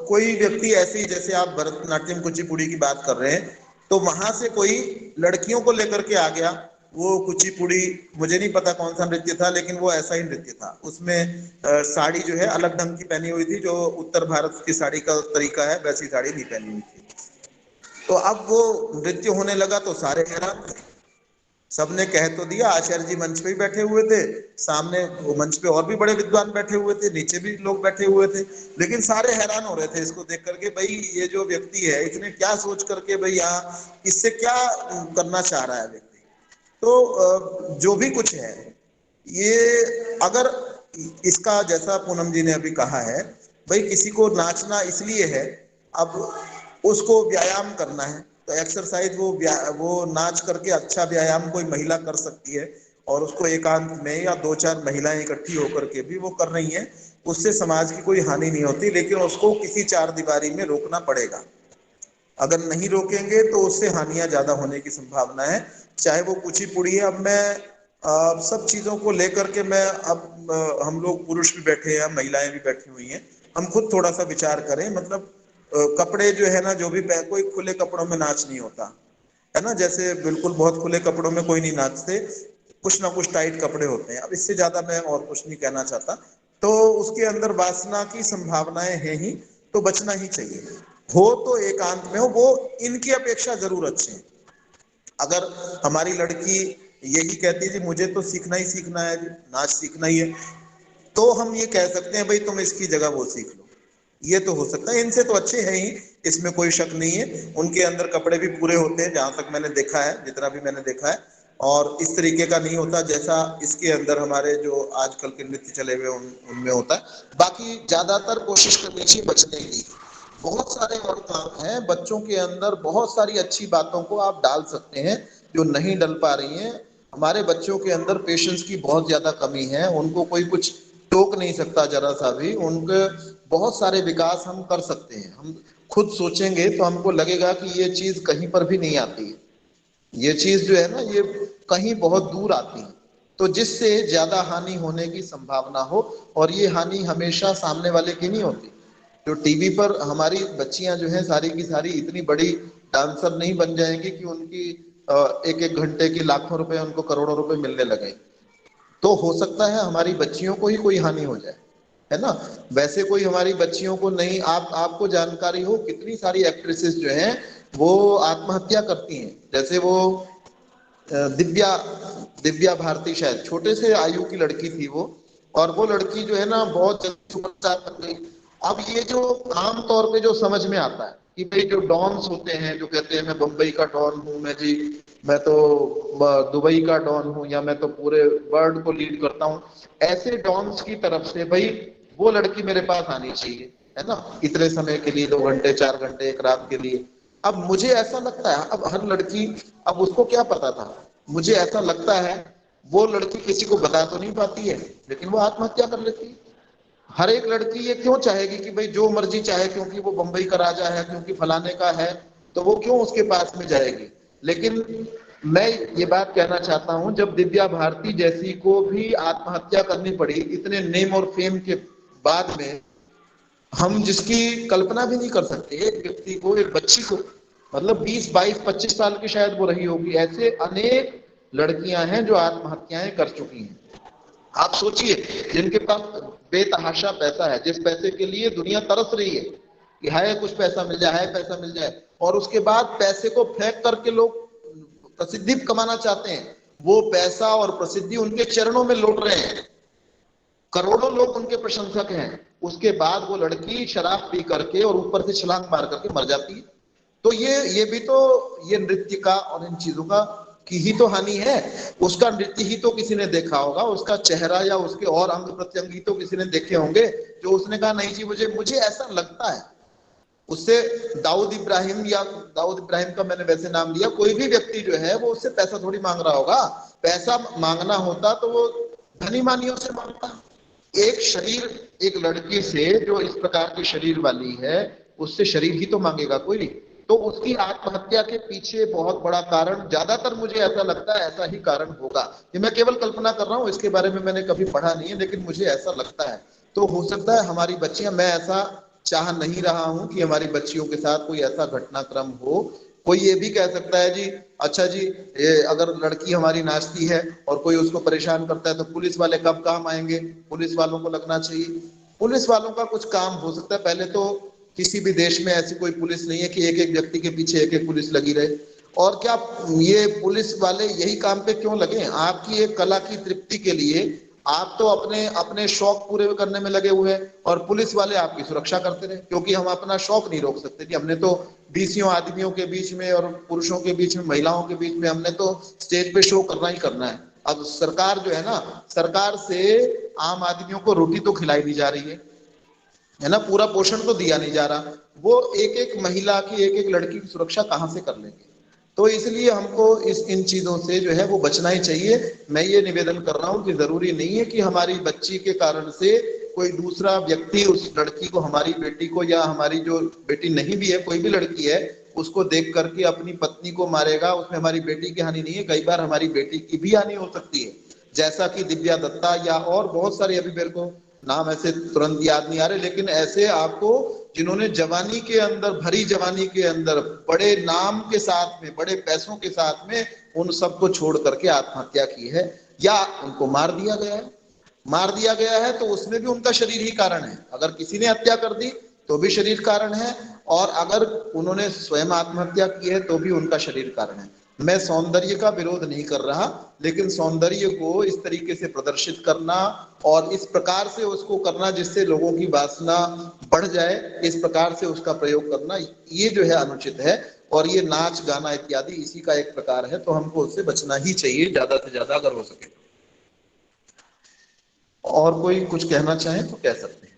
कोई व्यक्ति ऐसे ही, जैसे आप भरतनाट्यम कुचिपुड़ी की बात कर रहे हैं, तो वहां से कोई लड़कियों को लेकर के आ गया। वो कुचिपुड़ी, मुझे नहीं पता कौन सा नृत्य था, लेकिन वो ऐसा ही नृत्य था। उसमें साड़ी जो है अलग ढंग की पहनी हुई थी, जो उत्तर भारत की साड़ी का तरीका है वैसी साड़ी नहीं पहनी हुई थी। तो अब वो नृत्य होने लगा तो सारे हैरान थे। सबने कह तो दिया, आचार्य जी मंच पे ही बैठे हुए थे, सामने वो मंच पे और भी बड़े विद्वान बैठे हुए थे, नीचे भी लोग बैठे हुए थे, लेकिन सारे हैरान हो रहे थे इसको देख करके, भाई ये जो व्यक्ति है इसने क्या सोच करके भाई यहाँ इससे क्या करना चाह रहा है व्यक्ति। तो जो भी कुछ है ये, अगर इसका जैसा पूनम जी ने अभी कहा है, भाई किसी को नाचना इसलिए है, अब उसको व्यायाम करना है तो एक्सरसाइज वो नाच करके अच्छा व्यायाम कोई महिला कर सकती है, और उसको एकांत में या 2-4 महिलाएं इकट्ठी होकर के भी वो कर रही हैं, उससे समाज की कोई हानि नहीं होती, लेकिन उसको किसी 4 दीवारी में रोकना पड़ेगा। अगर नहीं रोकेंगे तो उससे हानियां ज्यादा होने की संभावना है, चाहे वो कुचिपुड़ी है। अब मैं सब चीजों को लेकर के मैं हम लोग पुरुष भी बैठे हैं, महिलाएं भी बैठी हुई हैं, हम खुद थोड़ा सा विचार करें, मतलब कपड़े जो है ना, जो भी कोई खुले कपड़ों में नाच नहीं होता है ना, जैसे बिल्कुल बहुत खुले कपड़ों में कोई नहीं नाचते, कुछ ना कुछ टाइट कपड़े होते हैं। अब इससे ज्यादा मैं और कुछ नहीं कहना चाहता। तो उसके अंदर वासना की संभावनाएं हैं ही, तो बचना ही चाहिए। हो तो एकांत में हो, वो इनकी अपेक्षा जरूर अच्छे हैं। अगर हमारी लड़की यही कहती है जी मुझे तो सीखना ही सीखना है, नाच सीखना ही है, तो हम ये कह सकते हैं भाई तुम इसकी जगह वो सीख लो, ये तो हो सकता है। इनसे तो अच्छे हैं ही, इसमें कोई शक नहीं है, उनके अंदर कपड़े भी पूरे होते हैं जहां तक मैंने देखा है, जितना भी मैंने देखा है, और इस तरीके का नहीं होता जैसा इसके अंदर हमारे जो आजकल के नृत्य चले हुए उनमें होता है। बाकी ज्यादातर कोशिश करनी चाहिए बचने की। बहुत सारे और काम हैं, बच्चों के अंदर बहुत सारी अच्छी बातों को आप डाल सकते हैं जो नहीं डल पा रही हैं। हमारे बच्चों के अंदर पेशेंस की बहुत ज्यादा कमी है, उनको कोई कुछ टोक नहीं सकता जरा सा भी। उनके बहुत सारे विकास हम कर सकते हैं, हम खुद सोचेंगे तो हमको लगेगा कि ये चीज कहीं पर भी नहीं आती है, ये चीज जो है ना ये कहीं बहुत दूर आती है, तो जिससे ज्यादा हानि होने की संभावना हो, और ये हानि हमेशा सामने वाले की नहीं होती। जो टीवी पर हमारी बच्चियां जो है सारी की सारी इतनी बड़ी डांसर नहीं बन जाएंगी कि उनकी एक एक घंटे की लाखों रुपए उनको करोड़ों रुपए मिलने लगे। तो हो सकता है हमारी बच्चियों को ही कोई हानि हो जाए, है ना। वैसे कोई हमारी बच्चियों को नहीं, आपको जानकारी हो कितनी सारी एक्ट्रेसेस जो हैं वो आत्महत्या करती हैं। जैसे वो दिव्या दिव्या भारती, शायद छोटे से आयु की लड़की थी वो, और वो लड़की जो है ना बहुत जल्दी सुपरस्टार बन गई। अब ये जो आम तौर पे जो समझ में आता है कि भाई जो डॉन्स होते हैं जो कहते हैं मैं बम्बई का डॉन हूँ, मैं जी मैं तो दुबई का डॉन हूँ, या मैं तो पूरे वर्ल्ड को लीड करता हूँ, ऐसे डॉन्स की तरफ से भाई वो लड़की मेरे पास आनी चाहिए, है ना, इतने समय के लिए, 2 घंटे 4 घंटे एक रात के लिए। अब मुझे ऐसा लगता है, अब हर लड़की, अब उसको क्या पता था, मुझे ऐसा लगता है वो लड़की किसी को बता तो नहीं पाती है, लेकिन वो आत्महत्या कर लेती है। हर एक लड़की ये क्यों चाहेगी कि भाई जो मर्जी चाहे, क्योंकि वो बंबई का राजा है, क्योंकि फलाने का है, तो वो क्यों उसके पास में जाएगी। लेकिन मैं ये बात कहना चाहता हूं, जब दिव्या भारती जैसी को भी आत्महत्या करनी पड़ी इतने नेम और फेम के बाद में, हम जिसकी कल्पना भी नहीं कर सकते, एक व्यक्ति को, एक बच्ची को, मतलब 20 22 25 साल की शायद वो रही होगी, ऐसे अनेक लड़कियां हैं जो आत्महत्याएं कर चुकी हैं। आप सोचिए, जिनके पास बेतहाशा पैसा है, जिस पैसे के लिए दुनिया तरस रही है कि हाय कुछ पैसा मिल जाए, हाय पैसा मिल जाए, और उसके बाद पैसे को फेंक करके लोग प्रसिद्धि कमाना चाहते हैं, वो पैसा और प्रसिद्धि उनके चरणों में लौट रहे हैं, करोड़ों लोग उनके प्रशंसक हैं, उसके बाद वो लड़की शराब पी करके और ऊपर से छलांग मार करके मर जाती है। तो ये भी तो, ये नृत्य का और इन चीजों का की ही तो हानि है। उसका नृत्य ही तो किसी ने देखा होगा, उसका चेहरा या उसके और अंग प्रत्यंग ही तो किसी ने देखे होंगे, जो उसने कहा नहीं जी मुझे ऐसा लगता है। उससे दाऊद इब्राहिम, या दाऊद इब्राहिम का मैंने वैसे नाम लिया, कोई भी व्यक्ति जो है वो उससे पैसा थोड़ी मांग रहा होगा। पैसा मांगना होता तो वो धनी मानियों से मांगता। एक शरीर, एक लड़की से जो इस प्रकार की शरीर वाली है, उससे शरीर ही तो मांगेगा कोई। तो उसकी आत्महत्या के पीछे बहुत बड़ा कारण, ज्यादातर मुझे ऐसा लगता है ऐसा ही कारण होगा। ये मैं केवल कल्पना कर रहा हूँ, इसके बारे में मैंने कभी पढ़ा नहीं है, लेकिन मुझे ऐसा लगता है। तो हो सकता है हमारी बच्चियां, मैं ऐसा चाह नहीं रहा हूं कि हमारी बच्चियों के साथ कोई ऐसा घटनाक्रम हो। कोई ये भी कह सकता है जी, अच्छा जी ये अगर लड़की हमारी नाचती है और कोई उसको परेशान करता है तो पुलिस वाले कब काम आएंगे, पुलिस वालों को लगना चाहिए। पुलिस वालों का कुछ काम हो सकता है, पहले तो किसी भी देश में ऐसी कोई पुलिस नहीं है कि एक एक व्यक्ति के पीछे एक एक पुलिस लगी रहे। और क्या ये पुलिस वाले यही काम पे क्यों लगे? आपकी एक कला की तृप्ति के लिए आप तो अपने अपने शौक पूरे करने में लगे हुए हैं, और पुलिस वाले आपकी सुरक्षा करते रहे, क्योंकि हम अपना शौक नहीं रोक सकते कि हमने तो 20 आदमियों के बीच में और पुरुषों के बीच में, महिलाओं के बीच में हमने तो स्टेज पे शो करना ही करना है। अब सरकार जो है ना, सरकार से आम आदमियों को रोटी तो खिलाई नहीं जा रही है ना, पूरा पोषण तो दिया नहीं जा रहा, वो एक एक महिला की, एक एक लड़की की सुरक्षा कहां से कर लेंगे? तो इसलिए हमको इन चीजों से जो है वो बचना ही चाहिए। मैं ये निवेदन कर रहा हूं कि जरूरी नहीं है कि हमारी बच्ची के कारण से कोई दूसरा व्यक्ति उस लड़की को, हमारी बेटी को, या हमारी जो बेटी नहीं भी है, कोई भी लड़की है, उसको देख करके अपनी पत्नी को मारेगा। उसमें हमारी बेटी की हानि नहीं है, कई बार हमारी बेटी की भी हानि हो सकती है, जैसा कि दिव्या दत्ता या और बहुत सारे, अभी मेरे को नाम ऐसे तुरंत याद नहीं आ रहे, लेकिन ऐसे आपको जिन्होंने जवानी के अंदर, भरी जवानी के अंदर, बड़े नाम के साथ में, बड़े पैसों के साथ में उन सबको छोड़ करके आत्महत्या की है, या उनको मार दिया गया है। मार दिया गया है तो उसमें भी उनका शरीर ही कारण है। अगर किसी ने हत्या कर दी तो भी शरीर कारण है, और अगर उन्होंने स्वयं आत्महत्या की है तो भी उनका शरीर कारण है। मैं सौंदर्य का विरोध नहीं कर रहा, लेकिन सौंदर्य को इस तरीके से प्रदर्शित करना और इस प्रकार से उसको करना जिससे लोगों की वासना बढ़ जाए, इस प्रकार से उसका प्रयोग करना, ये जो है अनुचित है। और ये नाच गाना इत्यादि इसी का एक प्रकार है, तो हमको उससे बचना ही चाहिए ज्यादा से ज्यादा अगर हो सके। और कोई कुछ कहना चाहे तो कह सकते हैं।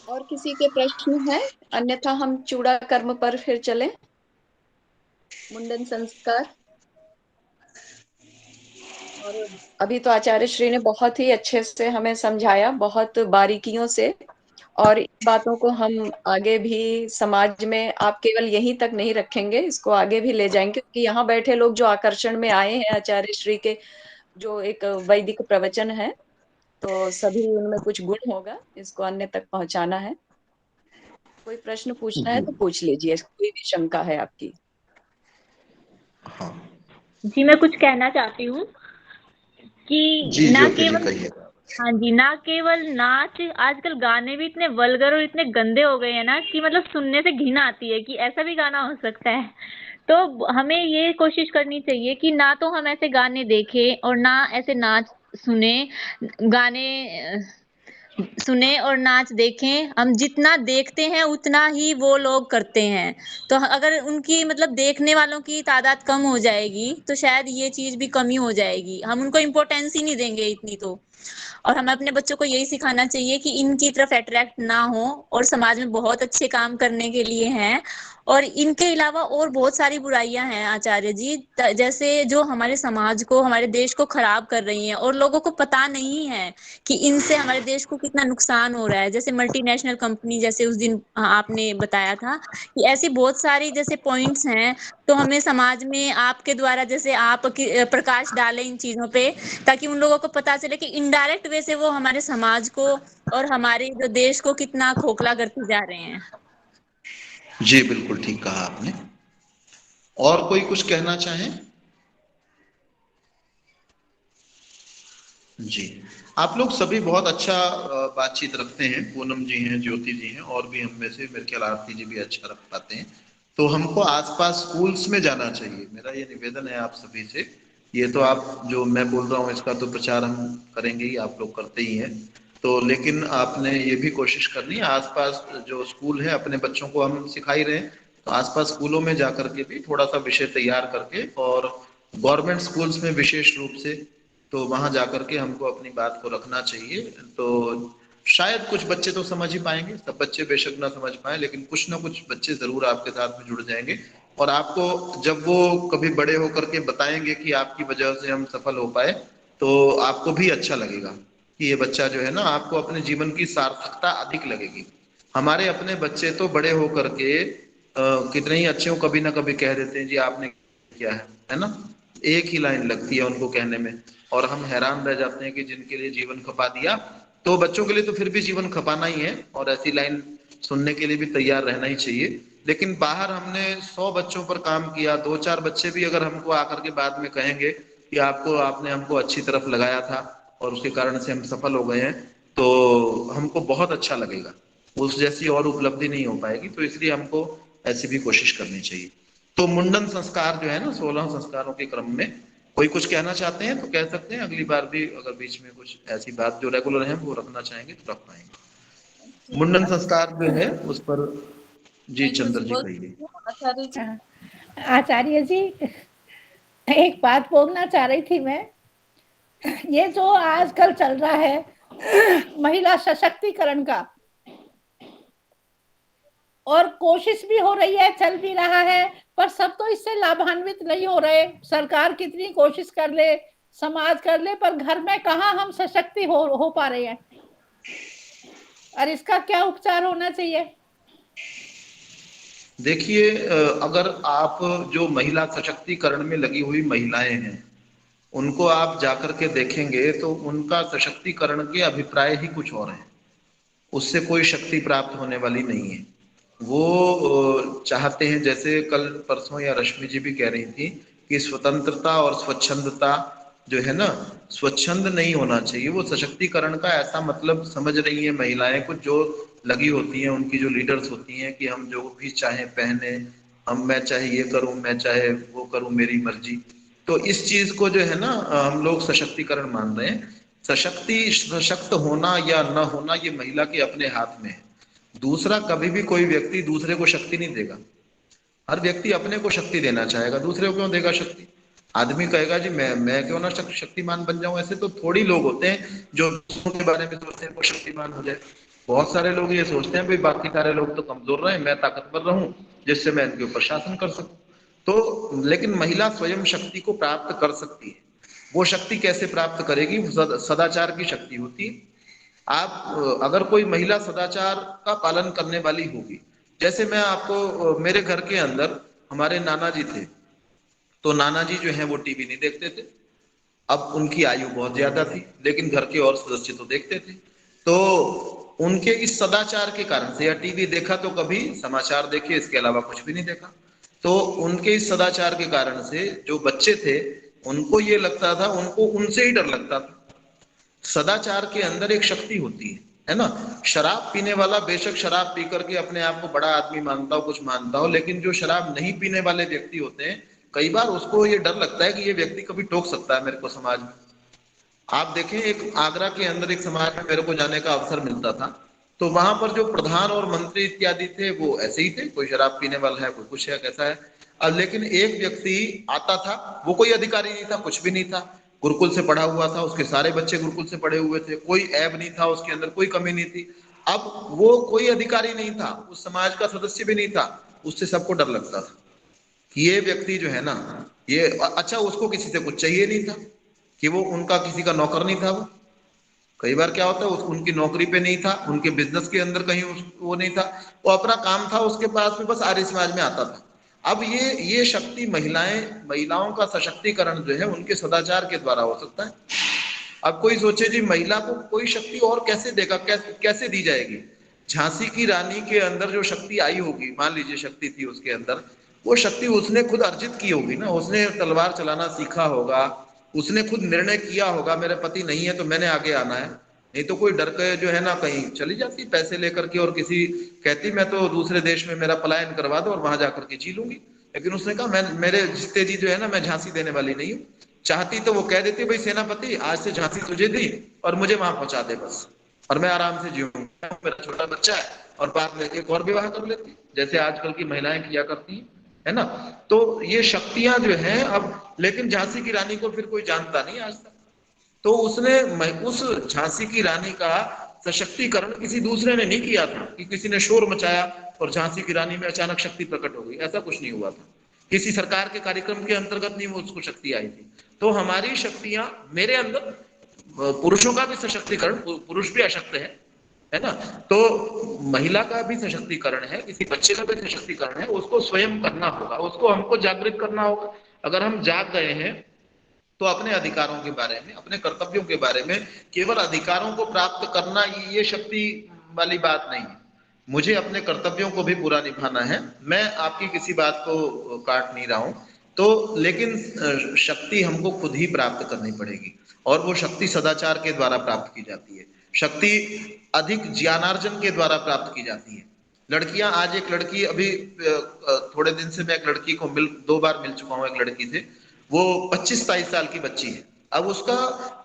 और किसी के प्रश्न है? अन्यथा हम चूड़ा कर्म पर फिर चलें। मुंडन संस्कार। और अभी तो आचार्य श्री ने बहुत ही अच्छे से हमें समझाया, बहुत बारीकियों से, और इन बातों को हम आगे भी समाज में, आप केवल यहीं तक नहीं रखेंगे, इसको आगे भी ले जाएंगे, क्योंकि यहाँ बैठे लोग जो आकर्षण में आए हैं आचार्य श्री के जो एक वैदिक प्रवचन है, तो सभी उनमें कुछ गुण होगा, इसको अन्य तक पहुंचाना है। कोई प्रश्न पूछना है तो पूछ लीजिए, कोई भी शंका है आपकी। हाँ जी, मैं कुछ कहना चाहती हूँ कि जी, ना ज्योति जी केवल, कहिए। हाँ जी, ना केवल नाच, आजकल गाने भी इतने वल्गर और इतने गंदे हो गए हैं ना कि मतलब सुनने से घिन आती है कि ऐसा भी गाना हो सकता है। तो हमें ये कोशिश करनी चाहिए कि ना तो हम ऐसे गाने देखें और ना ऐसे नाच सुने, गाने सुने और नाच देखें। हम जितना देखते हैं उतना ही वो लोग करते हैं, तो अगर उनकी मतलब देखने वालों की तादाद कम हो जाएगी तो शायद ये चीज भी कमी हो जाएगी, हम उनको इम्पोर्टेंस ही नहीं देंगे इतनी। तो और हमें अपने बच्चों को यही सिखाना चाहिए कि इनकी तरफ अट्रैक्ट ना हो, और समाज में बहुत अच्छे काम करने के लिए हैं, और इनके अलावा और बहुत सारी बुराइयां हैं आचार्य जी, जैसे जो हमारे समाज को, हमारे देश को खराब कर रही हैं, और लोगों को पता नहीं है कि इनसे हमारे देश को कितना नुकसान हो रहा है। जैसे मल्टीनेशनल कंपनी, जैसे उस दिन आपने बताया था कि ऐसी बहुत सारी जैसे पॉइंट्स हैं, तो हमें समाज में आपके द्वारा जैसे आप प्रकाश डालें इन चीजों पे, ताकि उन लोगों को पता चले कि इनडायरेक्ट वे से वो हमारे समाज को और हमारे जो देश को कितना खोखला करते जा रहे हैं। जी बिल्कुल ठीक कहा आपने। और कोई कुछ कहना चाहे? जी, आप लोग सभी बहुत अच्छा बातचीत रखते हैं। पूनम जी हैं, ज्योति जी हैं, और भी हम में से मेरे ख्याल आरती जी भी अच्छा रख पाते हैं। तो हमको आसपास स्कूल्स में जाना चाहिए, मेरा ये निवेदन है आप सभी से। ये तो आप जो मैं बोल रहा हूँ इसका तो प्रचार हम करेंगे ही, आप लोग करते ही हैं। तो लेकिन आपने ये भी कोशिश करनी है, आसपास जो स्कूल है अपने बच्चों को हम सिखा ही रहे हैं, तो आसपास स्कूलों में जा करके भी थोड़ा सा विषय तैयार करके, और गवर्नमेंट स्कूल्स में विशेष रूप से, तो वहां जाकर के हमको अपनी बात को रखना चाहिए। तो शायद कुछ बच्चे तो समझ ही पाएंगे, सब बच्चे बेशक ना समझ पाए, लेकिन कुछ ना कुछ बच्चे जरूर आपके साथ में जुड़ जाएंगे। और आपको जब वो कभी बड़े होकर के बताएंगे कि आपकी वजह से हम सफल हो पाए, तो आपको भी अच्छा लगेगा कि ये बच्चा जो है ना, आपको अपने जीवन की सार्थकता अधिक लगेगी। हमारे अपने बच्चे तो बड़े होकर के कितने ही अच्छे हो, कभी ना कभी कह देते हैं जी आपने किया है ना, एक ही लाइन लगती है उनको कहने में, और हम हैरान रह जाते हैं कि जिनके लिए जीवन खपा दिया। तो बच्चों के लिए तो फिर भी जीवन खपाना ही है, और ऐसी लाइन सुनने के लिए भी तैयार रहना ही चाहिए। लेकिन बाहर हमने 100 बच्चों पर काम किया, 2-4 बच्चे भी अगर हमको आकर के बाद में कहेंगे कि आपने हमको अच्छी तरफ लगाया था और उसके कारण से हम सफल हो गए हैं, तो हमको बहुत अच्छा लगेगा। उस जैसी और उपलब्धि नहीं हो पाएगी, तो इसलिए हमको ऐसी भी कोशिश करनी चाहिए। तो मुंडन संस्कार जो है ना, 16 संस्कारों के क्रम में कोई कुछ कहना चाहते हैं तो कह सकते हैं, अगली बार भी अगर बीच में कुछ ऐसी बात जो रेगुलर है वो रखना चाहेंगे तो रख पाएंगे। मुंडन संस्कार जो है उस पर जी चंद्र जी कहिए। आचार्य जी, आचार्य जी, एक बात बोलना चाह रही थी मैं। ये जो आजकल चल रहा है महिला सशक्तिकरण का, और कोशिश भी हो रही है, चल भी रहा है, पर सब तो इससे लाभान्वित नहीं हो रहे। सरकार कितनी कोशिश कर ले, समाज कर ले, पर घर में कहाँ हम सशक्ति हो पा रहे हैं, और इसका क्या उपचार होना चाहिए? देखिए, अगर आप जो महिला सशक्तिकरण में लगी हुई महिलाएं हैं उनको आप जाकर के देखेंगे तो उनका सशक्तिकरण के अभिप्राय ही कुछ और है, उससे कोई शक्ति प्राप्त होने वाली नहीं है। वो चाहते हैं, जैसे कल परसों या रश्मि जी भी कह रही थी कि स्वतंत्रता और स्वच्छंदता जो है ना, स्वच्छंद नहीं होना चाहिए। वो सशक्तिकरण का ऐसा मतलब समझ रही है महिलाएं कुछ जो लगी होती हैं, उनकी जो लीडर्स होती हैं कि हम जो भी चाहे पहने, मैं चाहे ये करूं, मैं चाहे वो करूं, मेरी मर्जी। तो इस चीज को जो है ना हम लोग सशक्तिकरण मान रहे हैं। सशक्त होना या न होना ये महिला के अपने हाथ में है। दूसरा, कभी भी कोई व्यक्ति दूसरे को शक्ति नहीं देगा। हर व्यक्ति अपने को शक्ति देना चाहेगा, दूसरे को क्यों देगा शक्ति? आदमी कहेगा जी मैं क्यों ना शक्तिमान बन जाऊं। ऐसे तो थोड़ी लोग होते हैं जो दूसरों के बारे में सोचते हैं वो शक्तिमान हो जाए। बहुत सारे लोग ये सोचते हैं भाई बाकी सारे लोग तो कमजोर रहे, मैं ताकतवर रहूं जिससे मैं इनके ऊपर शासन कर सकूं। तो लेकिन महिला स्वयं शक्ति को प्राप्त कर सकती है। वो शक्ति कैसे प्राप्त करेगी? सदाचार की शक्ति होती है। आप अगर कोई महिला सदाचार का पालन करने वाली होगी, जैसे मैं आपको, मेरे घर के अंदर हमारे नाना जी थे, तो नाना जी जो है वो टीवी नहीं देखते थे। अब उनकी आयु बहुत ज्यादा थी, लेकिन घर के और सदस्य तो देखते थे। तो उनके इस सदाचार के कारण से, या टीवी देखा तो कभी समाचार देखे, इसके अलावा कुछ भी नहीं देखा, तो उनके इस सदाचार के कारण से जो बच्चे थे उनको ये लगता था, उनको उनसे ही डर लगता था। सदाचार के अंदर एक शक्ति होती है ना। शराब पीने वाला बेशक शराब पी करके अपने आप को बड़ा आदमी मानता हो, कुछ मानता हो, लेकिन जो शराब नहीं पीने वाले व्यक्ति होते हैं, कई बार उसको ये डर लगता है कि ये व्यक्ति कभी टोक सकता है मेरे को समाज में। आप देखें, एक आगरा के अंदर एक समाज में मेरे को जाने का अवसर मिलता था, तो वहां पर जो प्रधान और मंत्री इत्यादि थे वो ऐसे ही थे, कोई शराब पीने वाला है, कोई कुछ है, कैसा है। लेकिन एक व्यक्ति आता था, वो कोई अधिकारी नहीं था, कुछ भी नहीं था, गुरुकुल से पढ़ा हुआ था, उसके सारे बच्चे गुरुकुल से पढ़े हुए थे, कोई ऐब नहीं था उसके अंदर, कोई कमी नहीं थी। अब वो कोई अधिकारी नहीं था, उस समाज का सदस्य भी नहीं था, उससे सबको डर लगता था कि ये व्यक्ति जो है ना, ये अच्छा, उसको किसी से कुछ चाहिए नहीं था कि वो उनका किसी का नौकर नहीं था। वो कई बार क्या होता है, उनकी नौकरी पे नहीं था, उनके बिजनेस के अंदर कहीं वो नहीं था, वो अपना काम था उसके पास में, बस आर्य समाज में आता था। अब ये शक्ति महिलाओं का सशक्तिकरण जो है उनके सदाचार के द्वारा हो सकता है। अब कोई सोचे जी महिला को कोई शक्ति और कैसे देगा, कैसे दी जाएगी? झांसी की रानी के अंदर जो शक्ति आई होगी, मान लीजिए शक्ति थी उसके अंदर, वो शक्ति उसने खुद अर्जित की होगी ना, उसने तलवार चलाना सीखा होगा, उसने खुद निर्णय किया होगा मेरे पति नहीं है तो मैंने आगे आना है। नहीं तो कोई डर के जो है ना कहीं चली जाती पैसे लेकर के, और किसी कहती मैं तो दूसरे देश में मेरा पलायन करवा दो और वहां जाकर के जी लूंगी। लेकिन उसने कहा मैं, मेरे जीते जी जो है ना, मैं झांसी देने वाली नहीं हूँ। चाहती तो वो कह देती भाई सेनापति आज से झांसी तुझे दी और मुझे वहां पहुंचा दे बस, और मैं आराम से जीऊंगा, मेरा छोटा बच्चा है, और बाद में एक और विवाह कर लेती, जैसे आजकल की महिलाएं किया करती है ना। तो ये शक्तियां जो हैं अब, लेकिन झांसी की रानी को फिर कोई जानता नहीं आज तक। तो उसने उस झांसी की रानी का सशक्तिकरण किसी दूसरे ने नहीं किया था कि किसी ने शोर मचाया और झांसी की रानी में अचानक शक्ति प्रकट हो गई, ऐसा कुछ नहीं हुआ था। किसी सरकार के कार्यक्रम के अंतर्गत नहीं वो उसको शक्ति आई थी। तो हमारी शक्तियां, मेरे अंदर पुरुषों का भी सशक्तिकरण, पुरुष भी अशक्त है ना, तो महिला का भी सशक्तिकरण है, किसी बच्चे का भी सशक्तिकरण है, उसको स्वयं करना होगा, उसको हमको जागृत करना होगा। अगर हम जाग गए हैं तो अपने अधिकारों के बारे में, अपने कर्तव्यों के बारे में, केवल अधिकारों को प्राप्त करना ये शक्ति वाली बात नहीं है। मुझे अपने कर्तव्यों को भी पूरा निभाना है। मैं आपकी किसी बात को काट नहीं रहा हूं, तो लेकिन शक्ति हमको खुद ही प्राप्त करनी पड़ेगी, और वो शक्ति सदाचार के द्वारा प्राप्त की जाती है। शक्ति अधिक ज्ञानार्जन के द्वारा प्राप्त की जाती है। लड़कियां, आज एक लड़की, अभी थोड़े दिन से मैं एक लड़की को 2 बार मिल चुका हूं, एक लड़की से, वो 25-27 साल की बच्ची है। अब उसका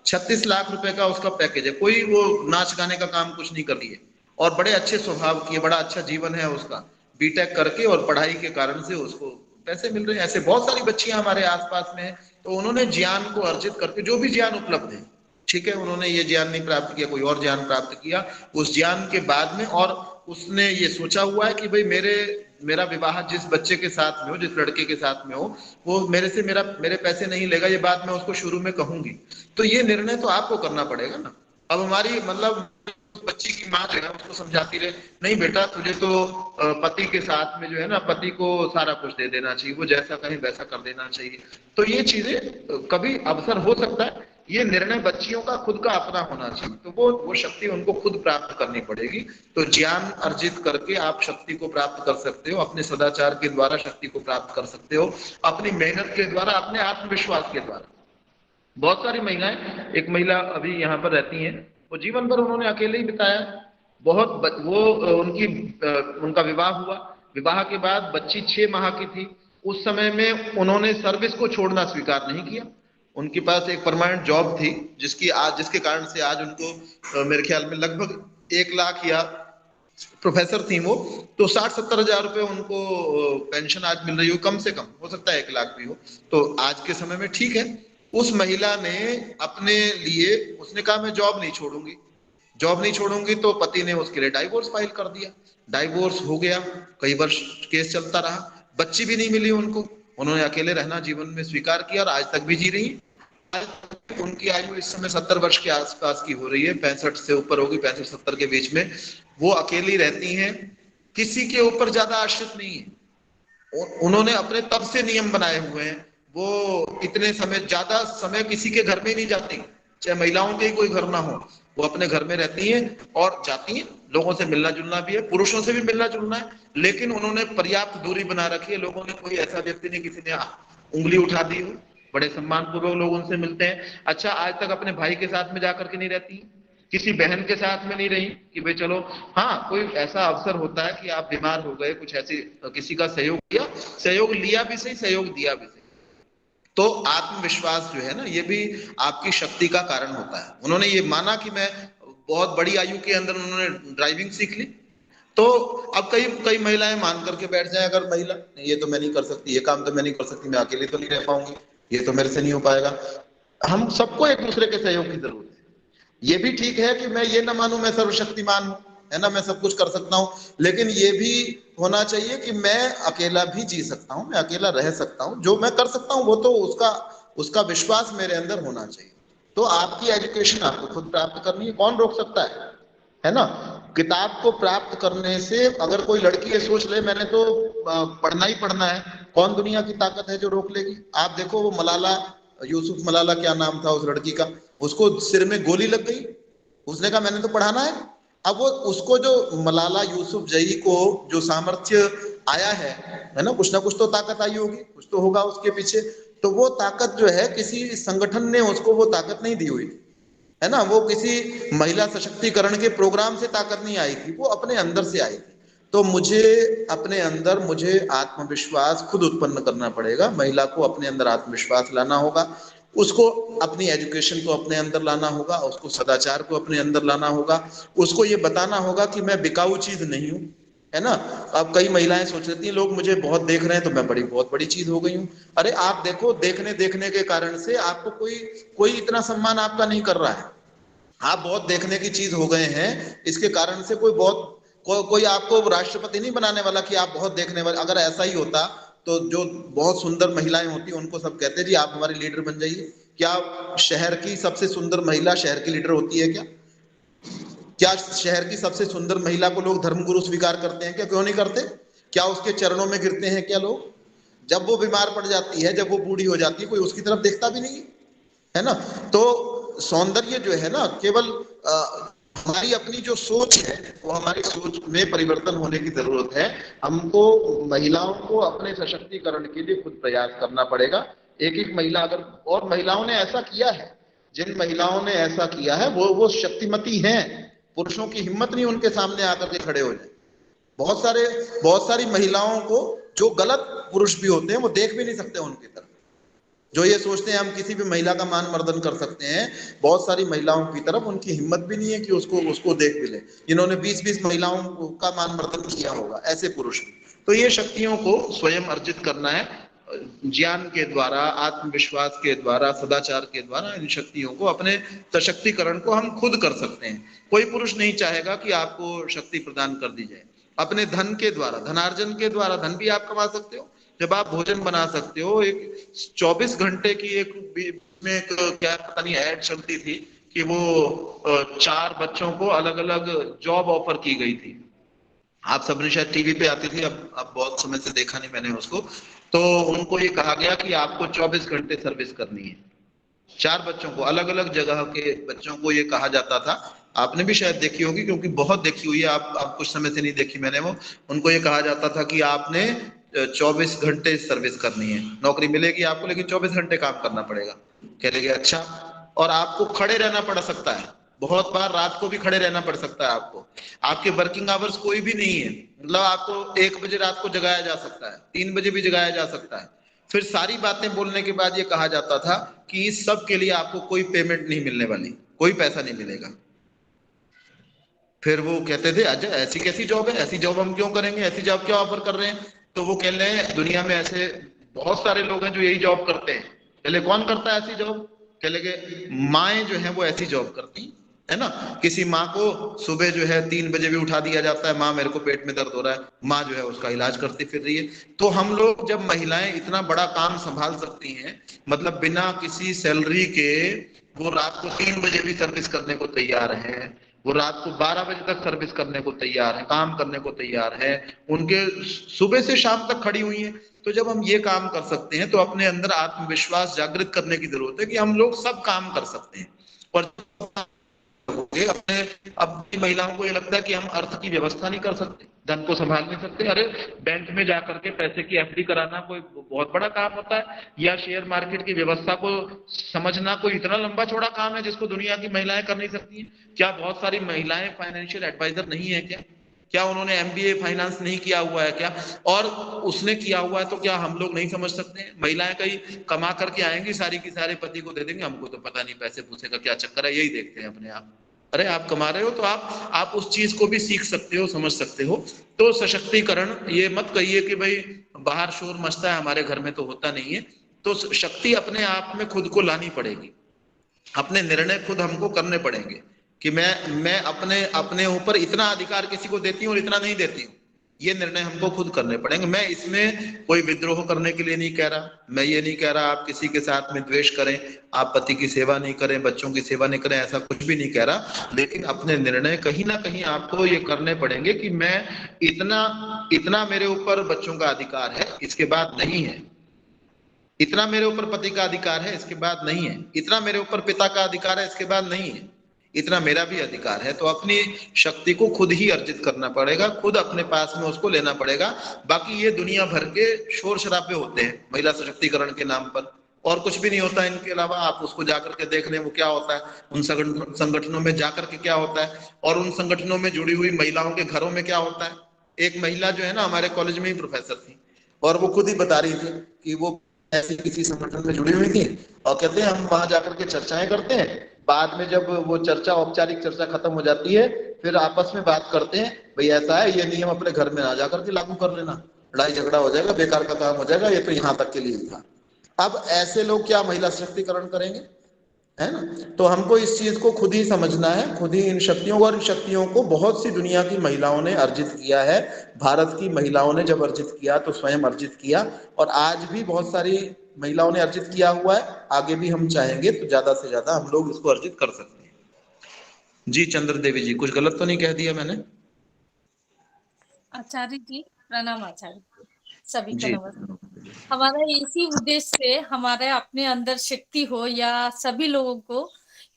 36 लाख रुपए का उसका पैकेज है, कोई वो नाच गाने का काम कुछ नहीं कर रही है और बड़े अच्छे स्वभाव की है, बड़ा अच्छा जीवन है उसका, बीटेक करके, और पढ़ाई के कारण से उसको पैसे मिल रहे हैं। ऐसे बहुत सारी बच्चियां हमारे आसपास में हैं। तो उन्होंने ज्ञान को अर्जित करके, जो भी ज्ञान उपलब्ध है, ठीक है, उन्होंने ये ज्ञान नहीं प्राप्त किया, कोई और ज्ञान प्राप्त किया उस ज्ञान के बाद में, और उसने ये सोचा हुआ है कि भाई मेरा विवाह जिस बच्चे के साथ में हो, जिस लड़के के साथ में हो, वो मेरे पैसे नहीं लेगा, ये बात मैं उसको शुरू में कहूंगी। तो ये निर्णय तो आपको करना पड़ेगा ना। अब हमारी मतलब बच्ची की माँ जो है उसको समझाती रहे, नहीं बेटा तुझे तो पति के साथ में जो है ना, पति को सारा कुछ दे देना चाहिए, वो जैसा कहे वैसा कर देना चाहिए। तो ये चीजें कभी अवसर हो सकता है, ये निर्णय बच्चियों का खुद का अपना होना चाहिए। तो वो शक्ति उनको खुद प्राप्त करनी पड़ेगी। तो ज्ञान अर्जित करके आप शक्ति को प्राप्त कर सकते हो, अपने सदाचार के द्वारा शक्ति को प्राप्त कर सकते हो, अपनी मेहनत के द्वारा, अपने आत्मविश्वास के द्वारा। बहुत सारी महिलाएं, एक महिला अभी यहाँ पर रहती हैं, वो जीवन भर उन्होंने अकेले ही बिताया, उनका विवाह हुआ, विवाह के बाद बच्ची 6 माह की थी। उस समय में उन्होंने सर्विस को छोड़ना स्वीकार नहीं किया। उनके पास एक परमानेंट जॉब थी, जिसके कारण से आज उनको मेरे ख्याल में लगभग 1 लाख, या प्रोफेसर थी वो, तो 60-70 हजार रुपए उनको पेंशन आज मिल रही हो, कम से कम, हो सकता है 1 लाख भी हो। तो आज के समय में ठीक है। उस महिला ने अपने लिए, उसने कहा मैं जॉब नहीं छोड़ूंगी, तो पति ने उसके लिए डाइवोर्स फाइल कर दिया। डाइवोर्स हो गया, कई वर्ष केस चलता रहा, बच्ची भी नहीं मिली उनको, उन्होंने अकेले रहना जीवन में स्वीकार किया और आज तक भी जी रही है। उनकी आयु इस समय 70 वर्ष के आसपास की हो रही है, 65 से ऊपर होगी, 65-70 के बीच में। वो अकेली रहती हैं, किसी के ऊपर ज्यादा आश्रित नहीं है। उन्होंने अपने तब से नियम बनाए हुए हैं, वो इतने समय, ज्यादा समय किसी के घर में नहीं जाती, चाहे महिलाओं के ही कोई घर ना हो, वो अपने घर में रहती हैं और जाती हैं, लोगों से मिलना जुलना भी है, पुरुषों से भी मिलना जुलना है, लेकिन उन्होंने पर्याप्त दूरी बना रखी है। लोगों ने, कोई ऐसा व्यक्ति नहीं किसी ने उंगली उठा दी हो, बड़े सम्मान पूर्वक लोग उनसे मिलते हैं। अच्छा, आज तक अपने भाई के साथ में जाकर के नहीं रहती, किसी बहन के साथ में नहीं रही कि भाई चलो, हाँ कोई ऐसा अवसर होता है कि आप बीमार हो गए, कुछ ऐसी किसी का सहयोग लिया भी सही, सहयोग दिया भी सही। तो आत्मविश्वास जो है ना, ये भी आपकी शक्ति का कारण होता है। उन्होंने ये माना कि मैं बहुत बड़ी आयु के अंदर उन्होंने ड्राइविंग सीख ली। तो अब कई महिलाएं मान करके बैठ जाए, अगर महिला, ये तो मैं नहीं कर सकती, ये काम तो मैं नहीं कर सकती, मैं अकेली तो नहीं रह पाऊंगी, ये तो मेरे से नहीं हो पाएगा। हम सबको एक दूसरे के सहयोग की जरूरत है। ये भी ठीक है कि मैं ये ना मानूं मैं सर्वशक्तिमान हूं, है ना, मैं सब कुछ कर सकता हूं, लेकिन ये भी होना चाहिए कि मैं अकेला भी जी सकता हूं, मैं अकेला रह सकता हूं, जो मैं कर सकता हूं वो तो उसका विश्वास मेरे अंदर होना चाहिए। तो आपकी एजुकेशन आपको खुद प्राप्त करनी है, कौन रोक सकता है ना। किताब को प्राप्त करने से, अगर कोई लड़की ये सोच ले मैंने तो पढ़ना ही पढ़ना है, कौन दुनिया की ताकत है जो रोक लेगी। आप देखो, वो मलाला यूसुफ, मलाला क्या नाम था उस लड़की का, उसको सिर में गोली लग गई, उसने कहा मैंने तो पढ़ाना है। अब वो उसको, जो मलाला यूसुफ जई को जो सामर्थ्य आया है ना, कुछ ना कुछ तो ताकत आई होगी, कुछ तो होगा उसके पीछे। तो वो ताकत जो है, किसी संगठन ने उसको वो ताकत नहीं दी हुई, है ना, वो किसी महिला सशक्तिकरण के प्रोग्राम से ताकत नहीं आई थी, वो अपने अंदर से आई थी। तो मुझे अपने अंदर, मुझे आत्मविश्वास खुद उत्पन्न करना पड़ेगा। महिला को अपने अंदर आत्मविश्वास लाना होगा, उसको अपनी एजुकेशन को अपने अंदर लाना होगा, उसको सदाचार को अपने अंदर लाना होगा, उसको ये बताना होगा कि मैं बिकाऊ चीज नहीं हूं, है ना। अब कई महिलाएं सोच रही हैं, लोग मुझे बहुत देख रहे हैं तो मैं बहुत बड़ी चीज हो गई हूं। अरे आप देखो, देखने के कारण से आपको कोई इतना सम्मान आपका नहीं कर रहा है। आप बहुत देखने की चीज हो गए हैं, इसके कारण से कोई आपको राष्ट्रपति नहीं बनाने वाला कि आप बहुत देखने वाले। अगर ऐसा ही होता तो जो बहुत सुंदर महिलाएं होती उनको सब कहते जी आप हमारी लीडर बन जाइए। क्या शहर की सबसे सुंदर महिला शहर की लीडर होती है क्या शहर की सबसे सुंदर महिला को लोग धर्मगुरु स्वीकार करते हैं क्या? क्यों नहीं करते? क्या उसके चरणों में गिरते हैं क्या लोग? जब वो बीमार पड़ जाती है, जब वो बूढ़ी हो जाती है, कोई उसकी तरफ देखता भी नहीं है ना। तो सौंदर्य जो है ना, केवल हमारी अपनी जो सोच है, वो हमारी सोच में परिवर्तन होने की जरूरत है। हमको महिलाओं को अपने सशक्तिकरण के लिए खुद प्रयास करना पड़ेगा। एक महिला अगर, और महिलाओं ने ऐसा किया है, जिन महिलाओं ने ऐसा किया है वो शक्तिमती हैं। पुरुषों की हिम्मत नहीं उनके सामने आकर के खड़े हो जाए। बहुत सारी महिलाओं को जो गलत पुरुष भी होते हैं वो देख भी नहीं सकते उनकी तरफ, जो ये सोचते हैं हम किसी भी महिला का मान मर्दन कर सकते हैं, बहुत सारी महिलाओं की तरफ उनकी हिम्मत भी नहीं है कि उसको देख भी ले, जिन्होंने 20-20 महिलाओं का मान मर्दन किया होगा, ऐसे पुरुष भी। तो ये शक्तियों को स्वयं अर्जित करना है, ज्ञान के द्वारा, आत्मविश्वास के द्वारा, सदाचार के द्वारा। इन शक्तियों को, अपने सशक्तिकरण को हम खुद कर सकते हैं। कोई पुरुष नहीं चाहेगा कि आपको शक्ति प्रदान कर दी जाए। अपने धन के द्वारा, धनार्जन के द्वारा धन भी आप कमा सकते हो। जब आप भोजन बना सकते हो, एक 24 घंटे की एक में क्या पता नहीं ऐड चलती थी कि वो 4 बच्चों को अलग अलग जॉब ऑफर की गई थी। आप सबने शायद टीवी पे आती थी, अब बहुत समय से देखा नहीं मैंने उसको। तो उनको ये कहा गया कि आपको 24 घंटे सर्विस करनी है। 4 बच्चों को, अलग अलग जगह के बच्चों को ये कहा जाता था। आपने भी शायद देखी होगी, क्योंकि बहुत देखी हुई है, आप कुछ समय से नहीं देखी मैंने वो। उनको ये कहा जाता था कि आपने 24 घंटे सर्विस करनी है, नौकरी मिलेगी आपको, लेकिन 24 घंटे काम करना पड़ेगा। कह लगे अच्छा, और आपको खड़े रहना पड़ सकता है, बहुत बार रात को भी खड़े रहना पड़ सकता है आपको। आपके वर्किंग आवर्स कोई भी नहीं है, मतलब आपको 1 बजे रात को जगाया जा सकता है, 3 बजे भी जगाया जा सकता है। फिर सारी बातें बोलने के बाद ये कहा जाता था कि इस सब के लिए आपको कोई पेमेंट नहीं मिलने वाली, कोई पैसा नहीं मिलेगा। फिर वो कहते थे अच्छा ऐसी कैसी जॉब है, ऐसी जॉब हम क्यों करेंगे, ऐसी जॉब क्यों ऑफर कर रहे हैं। तो वो कह रहे हैं दुनिया में ऐसे बहुत सारे लोग हैं जो यही जॉब करते हैं। पहले कौन करता है ऐसी जॉब, कह लगे माएँ जो है वो ऐसी जॉब करती है ना। किसी माँ को सुबह जो है 3 बजे भी उठा दिया जाता है, माँ मेरे को पेट में दर्द हो रहा है, माँ जो है उसका इलाज करती फिर रही है। तो हम लोग, जब महिलाएं इतना बड़ा काम संभाल सकती हैं, मतलब बिना किसी सैलरी के, वो रात को 3 बजे भी सर्विस करने को तैयार है, वो रात को 12 बजे तक सर्विस करने को तैयार है, काम करने को तैयार है, उनके सुबह से शाम तक खड़ी हुई है। तो जब हम ये काम कर सकते हैं तो अपने अंदर आत्मविश्वास जागृत करने की जरूरत है कि हम लोग सब काम कर सकते हैं। और अपनी महिलाओं को ये लगता है कि हम अर्थ की व्यवस्था नहीं कर सकते, धन को संभाल नहीं सकते। अरे बैंक में जाकर के पैसे की एफडी कराना कोई बहुत बड़ा काम होता है, या शेयर मार्केट की व्यवस्था को समझना कोई इतना लंबा चौड़ा काम है जिसको दुनिया की महिलाएं कर नहीं सकती हैं। क्या बहुत सारी महिलाएं फाइनेंशियल एडवाइजर नहीं है क्या उन्होंने MBA फाइनेंस नहीं किया हुआ है क्या? और उसने किया हुआ है तो क्या हम लोग नहीं समझ सकते हैं? महिलाएं कहीं कमा करके आएंगी, सारी की सारे पति को दे देंगे, हमको तो पता नहीं पैसे पूछे का क्या चक्कर है, यही देखते हैं अपने आप। अरे आप कमा रहे हो तो आप उस चीज को भी सीख सकते हो, समझ सकते हो। तो सशक्तिकरण, ये मत कहिए कि भाई बाहर शोर मचता है हमारे घर में तो होता नहीं है। तो शक्ति अपने आप में खुद को लानी पड़ेगी, अपने निर्णय खुद हमको करने पड़ेंगे कि मैं अपने ऊपर इतना अधिकार किसी को देती हूँ और इतना नहीं देती हूँ, ये निर्णय हमको खुद करने पड़ेंगे। मैं इसमें कोई विद्रोह करने के लिए नहीं कह रहा, मैं ये नहीं कह रहा आप किसी के साथ में द्वेष करें, आप पति की सेवा नहीं करें, बच्चों की सेवा नहीं करें, ऐसा कुछ भी नहीं कह रहा। लेकिन अपने निर्णय कहीं ना कहीं आपको ये करने पड़ेंगे कि मैं इतना मेरे ऊपर बच्चों का अधिकार है, इसके बाद नहीं है। इतना मेरे ऊपर पति का अधिकार है, इसके बाद नहीं है। इतना मेरे ऊपर पिता का अधिकार है, इसके बाद नहीं है। इतना मेरा भी अधिकार है। तो अपनी शक्ति को खुद ही अर्जित करना पड़ेगा, खुद अपने पास में उसको लेना पड़ेगा। बाकी ये दुनिया भर के शोर शराबे होते हैं महिला सशक्तिकरण के नाम पर, और कुछ भी नहीं होता इनके अलावा। आप उसको जाकर के देख लें वो क्या होता है, उन संगठनों में जाकर के क्या होता है, और उन संगठनों में जुड़ी हुई महिलाओं के घरों में क्या होता है। एक महिला जो है ना, हमारे कॉलेज में ही प्रोफेसर थी, और वो खुद ही बता रही थी कि वो ऐसी किसी संगठन में जुड़ी हुई थी, और कहते हैं हम वहां जाकर के चर्चाएं करते हैं, बाद में जब वो चर्चा, औपचारिक चर्चा खत्म हो जाती है, फिर आपस में बात करते हैं, भाई ऐसा है, ये नियम अपने घर में ना जाकर के लागू कर लेना, लड़ाई झगड़ा हो जाएगा, बेकार का काम हो जाएगा, ये तो यहाँ तक के लिए था। अब ऐसे लोग क्या महिला सशक्तिकरण करेंगे, है ना। तो हमको इस चीज को खुद ही समझना है, खुद ही इन शक्तियों को, और इन शक्तियों को बहुत सी दुनिया की महिलाओं ने अर्जित किया है। भारत की महिलाओं ने जब अर्जित किया तो स्वयं अर्जित किया, और आज भी बहुत सारी महिलाओं ने अर्जित किया हुआ है। आगे भी हम चाहेंगे तो ज्यादा से ज्यादा हम लोग इसको अर्जित कर सकते हैं। जी चंद्र देवी जी, कुछ गलत तो नहीं कह दिया मैंने? आचार्य जी प्रणाम। आचार्य सभी को नमस्कार। हमारा इसी उद्देश्य से हमारे अपने अंदर शक्ति हो, या सभी लोगों को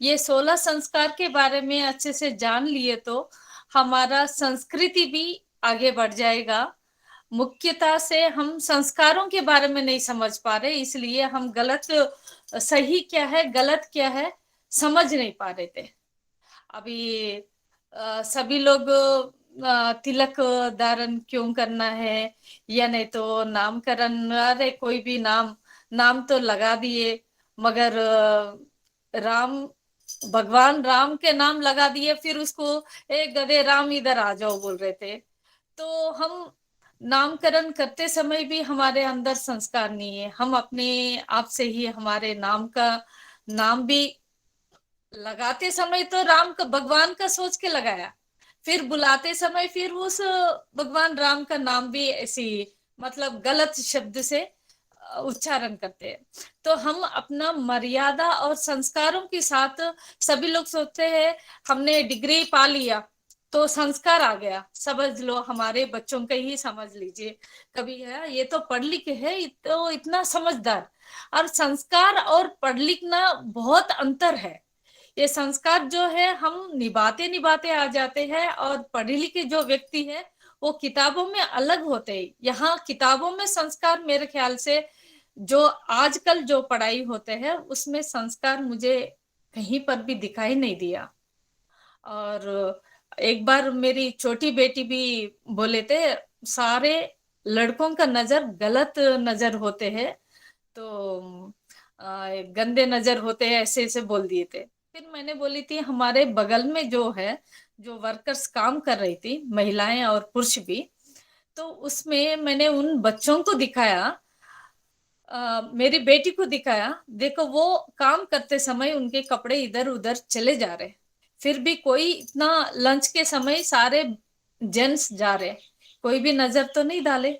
ये 16 संस्कार के बारे में अच्छे से जान लिए तो हमारा संस्कृति भी आगे बढ़ जाएगा। मुख्यतः से हम संस्कारों के बारे में नहीं समझ पा रहे, इसलिए हम गलत, सही क्या है गलत क्या है समझ नहीं पा रहे थे। अभी सभी लोग तिलक धारण क्यों करना है या नहीं तो नामकरण, अरे कोई भी नाम तो लगा दिए, मगर राम, भगवान राम के नाम लगा दिए, फिर उसको एक गधे राम इधर आ जाओ बोल रहे थे। तो हम नामकरण करते समय भी हमारे अंदर संस्कार नहीं है। हम अपने आप से ही हमारे नाम भी लगाते समय तो राम का, भगवान का सोच के लगाया, फिर बुलाते समय फिर उस भगवान राम का नाम भी ऐसी मतलब गलत शब्द से उच्चारण करते हैं। तो हम अपना मर्यादा और संस्कारों के साथ, सभी लोग सोचते हैं हमने डिग्री पा लिया तो संस्कार आ गया, समझ लो हमारे बच्चों का ही समझ लीजिए, कभी है ये तो पढ़ लिख है तो इतना समझदार, और संस्कार और पढ़ लिखना बहुत अंतर है। ये संस्कार जो है हम निभाते निभाते आ जाते हैं, और पढ़े लिखे जो व्यक्ति है वो किताबों में अलग होते हैं। यहाँ किताबों में संस्कार मेरे ख्याल से जो आजकल जो पढ़ाई होते हैं उसमें संस्कार मुझे कहीं पर भी दिखाई नहीं दिया। और एक बार मेरी छोटी बेटी भी बोले थे सारे लड़कों का नजर गलत नजर होते हैं, तो गंदे नजर होते हैं, ऐसे ऐसे बोल दिए थे। फिर मैंने बोली थी हमारे बगल में जो है, जो वर्कर्स काम कर रही थी, महिलाएं और पुरुष भी, तो उसमें मैंने उन बच्चों को दिखाया, मेरी बेटी को दिखाया, देखो वो काम करते समय उनके कपड़े इधर उधर चले जा रहे, फिर भी कोई इतना लंच के समय सारे जेंट्स जा रहे, कोई भी नजर तो नहीं डाले।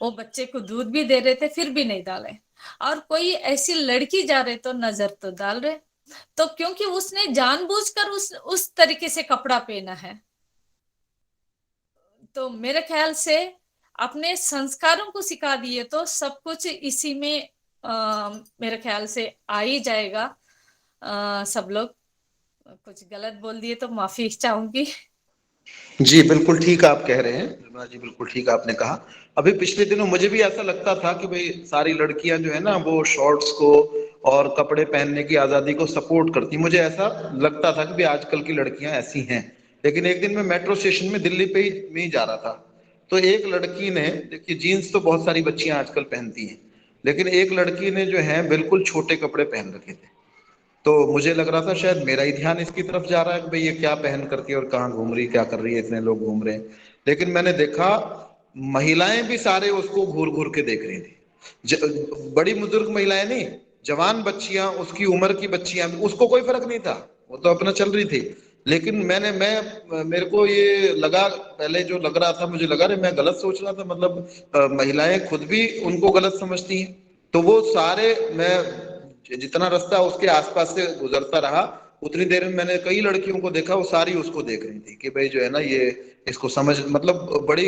वो बच्चे को दूध भी दे रहे थे फिर भी नहीं डाले, और कोई ऐसी लड़की जा रहे तो नजर तो डाल रहे। तो क्योंकि उसने जानबूझकर उस तरीके से कपड़ा पहना है। तो मेरे ख्याल से अपने संस्कारों को सिखा दिए तो सब कुछ इसी में मेरे ख्याल से आ ही जाएगा। सब लोग, कुछ गलत बोल दिए तो माफी चाहूंगी। जी बिल्कुल ठीक आप कह रहे हैं निर्मला जी, बिल्कुल ठीक आपने कहा। अभी पिछले दिनों मुझे भी ऐसा लगता था कि भाई सारी लड़कियां जो है ना वो शॉर्ट्स को और कपड़े पहनने की आजादी को सपोर्ट करती, मुझे ऐसा लगता था कि भाई आजकल की लड़कियां ऐसी हैं। लेकिन एक दिन मैं मेट्रो स्टेशन में दिल्ली पे में ही जा रहा था, तो एक लड़की ने, देखिए जीन्स तो बहुत सारी बच्चियां आजकल पहनती हैं, लेकिन एक लड़की ने जो है बिल्कुल छोटे कपड़े पहन रखे थे। तो मुझे लग रहा था शायद मेरा ही ध्यान इसकी तरफ जा रहा है कि भाई ये क्या पहन करती है और कहाँ घूम रही, क्या कर रही है, इतने लोग घूम रहे हैं। लेकिन मैंने देखा महिलाएं भी सारे उसको घूर घूर के देख रही थी, बड़ी बुजुर्ग महिलाएं नहीं, जवान बच्चियां, उसकी उम्र की बच्चियां, उसको कोई फर्क नहीं था, वो तो अपना चल रही थी। लेकिन मेरे को ये लगा, पहले जो लग रहा था मुझे लगा रे मैं गलत सोच रहा था, मतलब महिलाएं खुद भी उनको गलत समझती हैं। तो वो सारे, मैं जितना रास्ता उसके आसपास से गुजरता रहा उतनी देर में मैंने कई लड़कियों को देखा, वो सारी उसको देख रही थी कि भाई जो है ना ये इसको समझ, मतलब बड़ी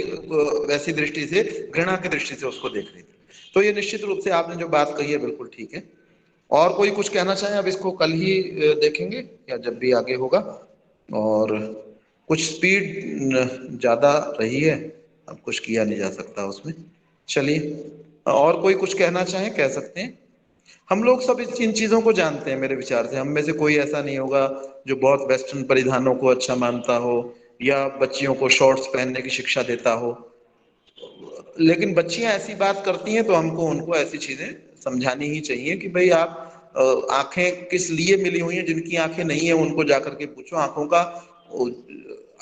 वैसी दृष्टि से, घृणा की दृष्टि से उसको देख रही थी। तो ये निश्चित रूप से आपने जो बात कही है बिल्कुल ठीक है। और कोई कुछ कहना चाहे? अब इसको कल ही देखेंगे या जब भी आगे होगा। और कुछ स्पीड ज्यादा रही है, अब कुछ किया नहीं जा सकता उसमें। चलिए, और कोई कुछ कहना चाहे कह सकते हैं। हम लोग सब इन चीजों को जानते हैं, मेरे विचार से हम में से कोई ऐसा नहीं होगा जो बहुत वेस्टर्न परिधानों को अच्छा मानता हो या बच्चियों को शॉर्ट्स पहनने की शिक्षा देता हो। लेकिन बच्चियां ऐसी बात करती हैं तो हमको उनको ऐसी चीजें समझानी ही चाहिए कि भाई आप आंखें किस लिए मिली हुई हैं, जिनकी आंखें नहीं है उनको जाकर के पूछो। आंखों का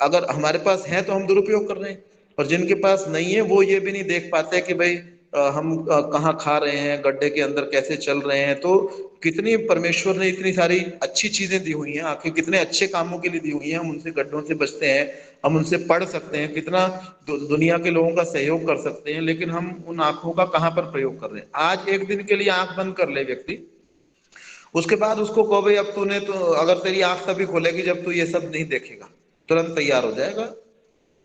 अगर हमारे पास है तो हम दुरुपयोग कर रहे हैं, और जिनके पास नहीं है वो ये भी नहीं देख पाते कि भाई हम कहाँ खा रहे हैं, गड्ढे के अंदर कैसे चल रहे हैं। तो कितनी परमेश्वर ने इतनी सारी अच्छी चीजें दी हुई हैं, आंखें कितने अच्छे कामों के लिए दी हुई हैं, हम उनसे गड्ढों से बचते हैं, हम उनसे पढ़ सकते हैं, कितना दुनिया के लोगों का सहयोग कर सकते हैं। लेकिन हम उन आंखों का कहाँ पर प्रयोग कर रहे हैं? आज एक दिन के लिए आंख बंद कर ले व्यक्ति, उसके बाद उसको कहो भाई अब तूने तो, अगर तेरी आंख तभी खोलेगी जब तू ये सब नहीं देखेगा, तुरंत तैयार हो जाएगा।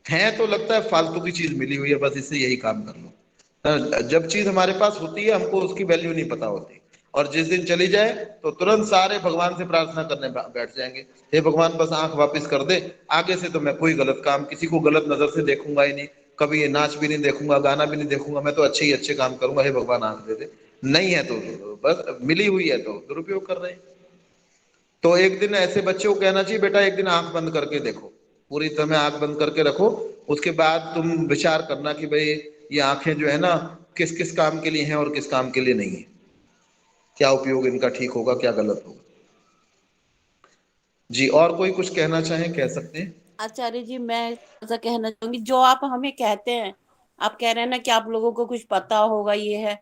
है तो लगता है फालतू की चीज मिली हुई है, बस इससे यही काम कर लो। जब चीज हमारे पास होती है हमको उसकी वैल्यू नहीं पता होती, और जिस दिन चली जाए तो तुरंत सारे भगवान से प्रार्थना करने बैठ जाएंगे, हे भगवान बस आंख वापस कर दे, आगे से तो मैं कोई गलत काम, किसी को गलत नजर से देखूंगा ही नहीं, कभी ये नाच भी नहीं देखूंगा, गाना भी नहीं देखूंगा, मैं तो अच्छे ही अच्छे काम करूंगा, हे भगवान आंख दे दे। नहीं है तो बस मिली हुई है तो दुरुपयोग कर रहे हैं। तो एक दिन ऐसे बच्चे को कहना चाहिए, बेटा एक दिन आंख बंद करके देखो, पूरी तरह आंख बंद करके रखो, उसके बाद तुम विचार करना कि भाई ये आंखें जो है ना किस किस काम के लिए हैं और किस काम के लिए नहीं है, क्या उपयोग इनका ठीक होगा, क्या गलत होगा। जी, और कोई कुछ कहना चाहें कह सकते हैं। आचार्य जी, मैं ऐसा कहना चाहूंगी, जो आप हमें कहते हैं, आप कह रहे हैं ना कि आप लोगों को कुछ पता होगा, ये है,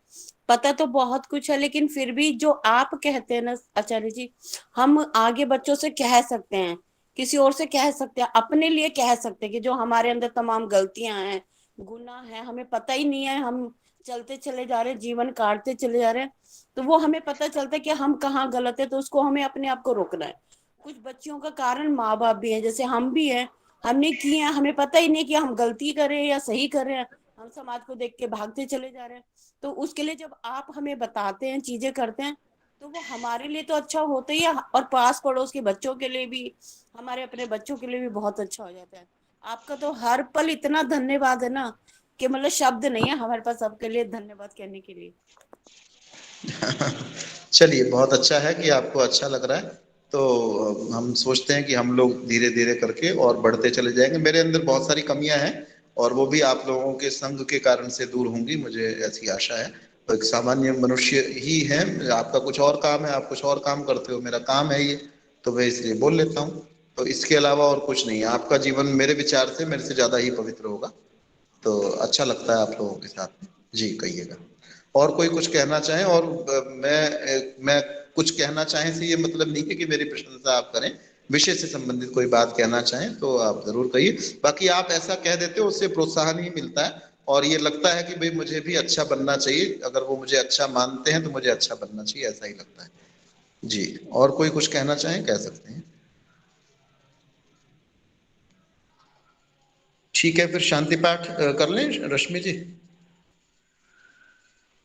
पता तो बहुत कुछ है, लेकिन फिर भी जो आप कहते हैं ना आचार्य जी, हम आगे बच्चों से कह सकते हैं, किसी और से कह सकते हैं, अपने लिए कह सकते हैं कि जो हमारे अंदर तमाम गलतियां हैं, गुनाह है, हमें पता ही नहीं है, हम चलते चले जा रहे हैं, जीवन काटते चले जा रहे हैं, तो वो हमें पता चलता है कि हम कहाँ गलत है, तो उसको हमें अपने आप को रोकना है। कुछ बच्चियों का कारण माँ बाप भी है, जैसे हम भी हैं, हमने किए हैं, हमें पता ही नहीं कि हम गलती कर रहे हैं या सही कर रहे हैं, हम समाज को देख के भागते चले जा रहे हैं। तो उसके लिए जब आप हमें बताते हैं, चीजें करते हैं, तो वो हमारे लिए तो अच्छा होता ही है, और पास पड़ोस के बच्चों के लिए भी, हमारे अपने बच्चों के लिए भी बहुत अच्छा हो जाता है। आपका तो हर पल इतना धन्यवाद है ना कि मतलब शब्द नहीं है हमारे पास सबके लिए धन्यवाद कहने के लिए। चलिए, बहुत अच्छा है कि आपको अच्छा लग रहा है। तो हम सोचते हैं कि हम लोग धीरे धीरे करके और बढ़ते चले जाएंगे। मेरे अंदर बहुत सारी कमियां हैं और वो भी आप लोगों के संग के कारण से दूर होंगी, मुझे ऐसी आशा है। तो एक सामान्य मनुष्य ही है, आपका कुछ और काम है, आप कुछ और काम करते हो, मेरा काम है ये, तो मैं इसलिए बोल लेता हूँ। तो इसके अलावा और कुछ नहीं है। आपका जीवन मेरे विचार से मेरे से ज्यादा ही पवित्र होगा। तो अच्छा लगता है आप लोगों के साथ में। जी, कहिएगा। और कोई कुछ कहना चाहें? और मैं कुछ कहना चाहें से ये मतलब नहीं है कि मेरी प्रशंसा आप करें, विषय से संबंधित कोई बात कहना चाहें तो आप जरूर कहिए। बाकी आप ऐसा कह देते हो उससे प्रोत्साहन ही मिलता है और ये लगता है कि भाई मुझे भी अच्छा बनना चाहिए, अगर वो मुझे अच्छा मानते हैं तो मुझे अच्छा बनना चाहिए, ऐसा ही लगता है। जी, और कोई कुछ कहना चाहें कह सकते हैं। ठीक है, फिर शांति पाठ कर लें रश्मि जी।